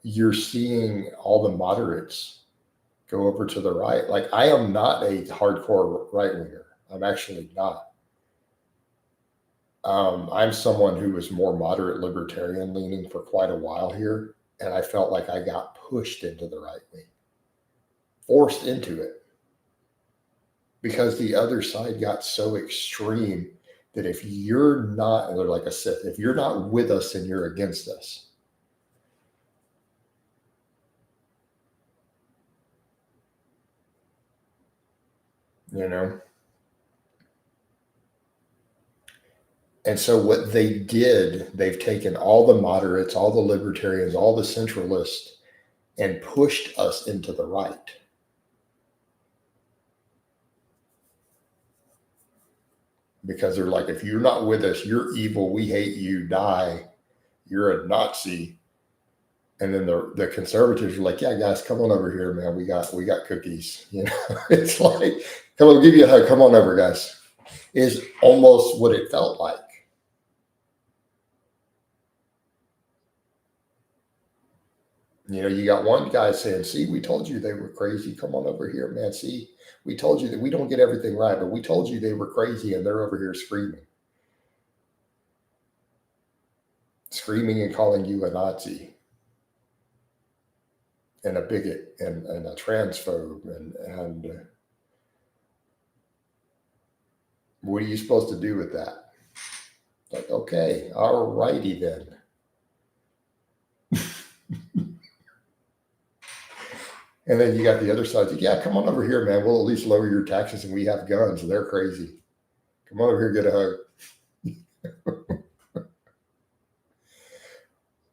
Speaker 1: you're seeing all the moderates go over to the right. Like, I am not a hardcore right winger. I'm actually not. I'm someone who was more moderate libertarian leaning for quite a while here, and I felt like I got pushed into the right wing, forced into it, because the other side got so extreme that if you're not, and they're like a Sith, if you're not with us, then you're against us. You know? And so what they did, they've taken all the moderates, all the libertarians, all the centralists, and pushed us into the right. Because they're like, if you're not with us, you're evil, we hate you, die, you're a Nazi. And then the conservatives are like, yeah, guys, come on over here, man. We got cookies. You know, it's like, come on, give you a hug. Come on over, guys. Is almost what it felt like. You know, you got one guy saying, see, we told you they were crazy. Come on over here, man. See, we told you that we don't get everything right, but we told you they were crazy, and they're over here screaming and calling you a Nazi and a bigot and a transphobe. And what are you supposed to do with that? Like, okay, all righty then. And then you got the other side. Like, yeah, come on over here, man. We'll at least lower your taxes, and we have guns. They're crazy. Come on over here, get a hug.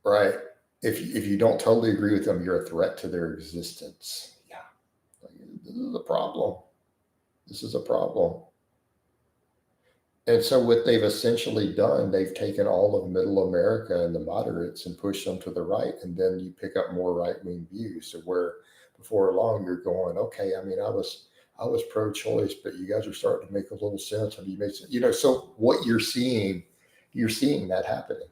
Speaker 1: Right. If you don't totally agree with them, you're a threat to their existence. Yeah. Like, this is a problem. This is a problem. And so what they've essentially done, they've taken all of middle America and the moderates and pushed them to the right. And then you pick up more right-wing views. So where before long you're going, okay, I mean, I was pro-choice, but you guys are starting to make a little sense. And you make, you know, so what you're seeing that happening.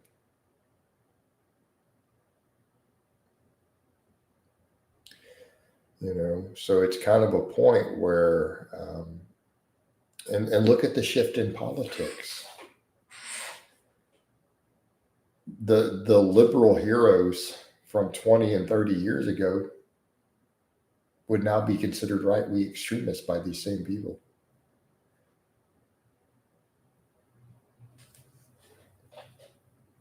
Speaker 1: You know, so it's kind of a point where, and look at the shift in politics. The liberal heroes from 20 and 30 years ago would now be considered right-wing extremists by these same people.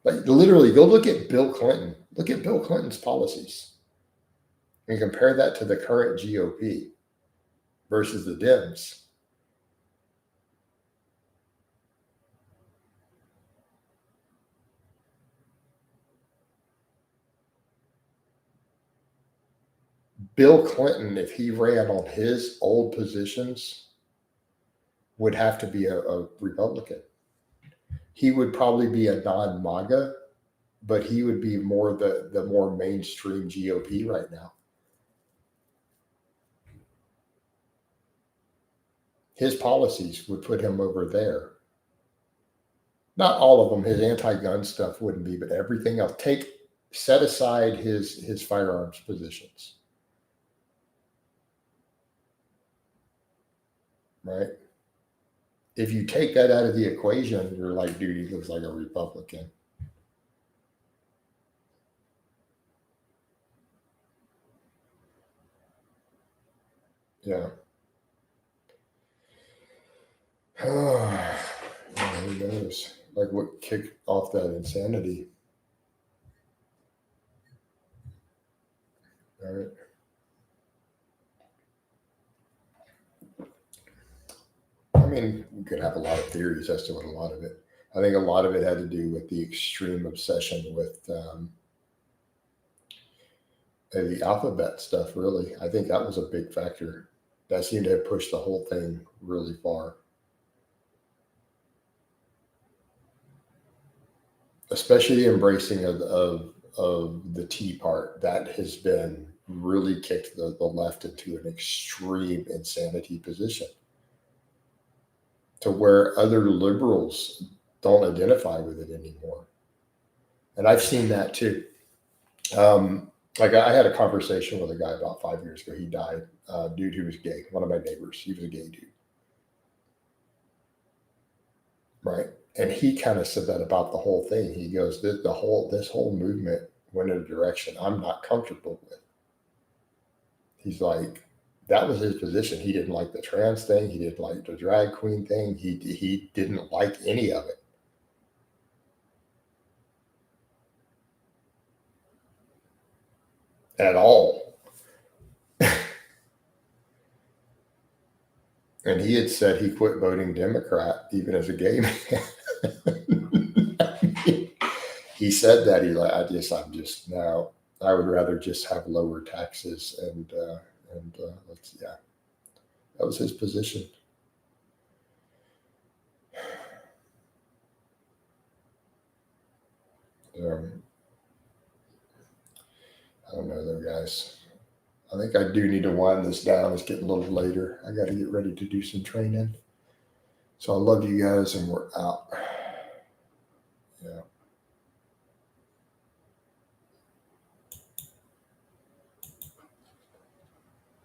Speaker 1: Like, literally, go look at Bill Clinton. Look at Bill Clinton's policies and compare that to the current GOP versus the Dems. Bill Clinton, if he ran on his old positions, would have to be a Republican. He would probably be a non-MAGA, but he would be more the more mainstream GOP right now. His policies would put him over there. Not all of them. His anti-gun stuff wouldn't be, but everything else. Set aside his firearms positions. right? If you take that out of the equation, you're like, dude, he looks like a Republican. Yeah. Who knows? Like what kicked off that insanity? All right. I mean, we could have a lot of theories as to what a lot of it. I think a lot of it had to do with the extreme obsession with the alphabet stuff. Really, I think that was a big factor. That seemed to have pushed the whole thing really far. Especially the embracing of the Tea part. That has been really kicked the left into an extreme insanity position to where other liberals don't identify with it anymore. And I've seen that too. Like I had a conversation with a guy about 5 years ago. He died, dude who was gay, one of my neighbors. He was a gay dude, right? And he kind of said that about the whole thing. He goes, this whole movement went in a direction I'm not comfortable with. He's like, that was his position. He didn't like the trans thing. He didn't like the drag queen thing. He didn't like any of it at all. And he had said he quit voting Democrat even as a gay man. He said that I'm just now. I would rather just have lower taxes and let's yeah. That was his position. Um, I don't know though, guys. I think I do need to wind this down. It's getting a little later. I got to get ready to do some training. So I love you guys, and we're out. Yeah.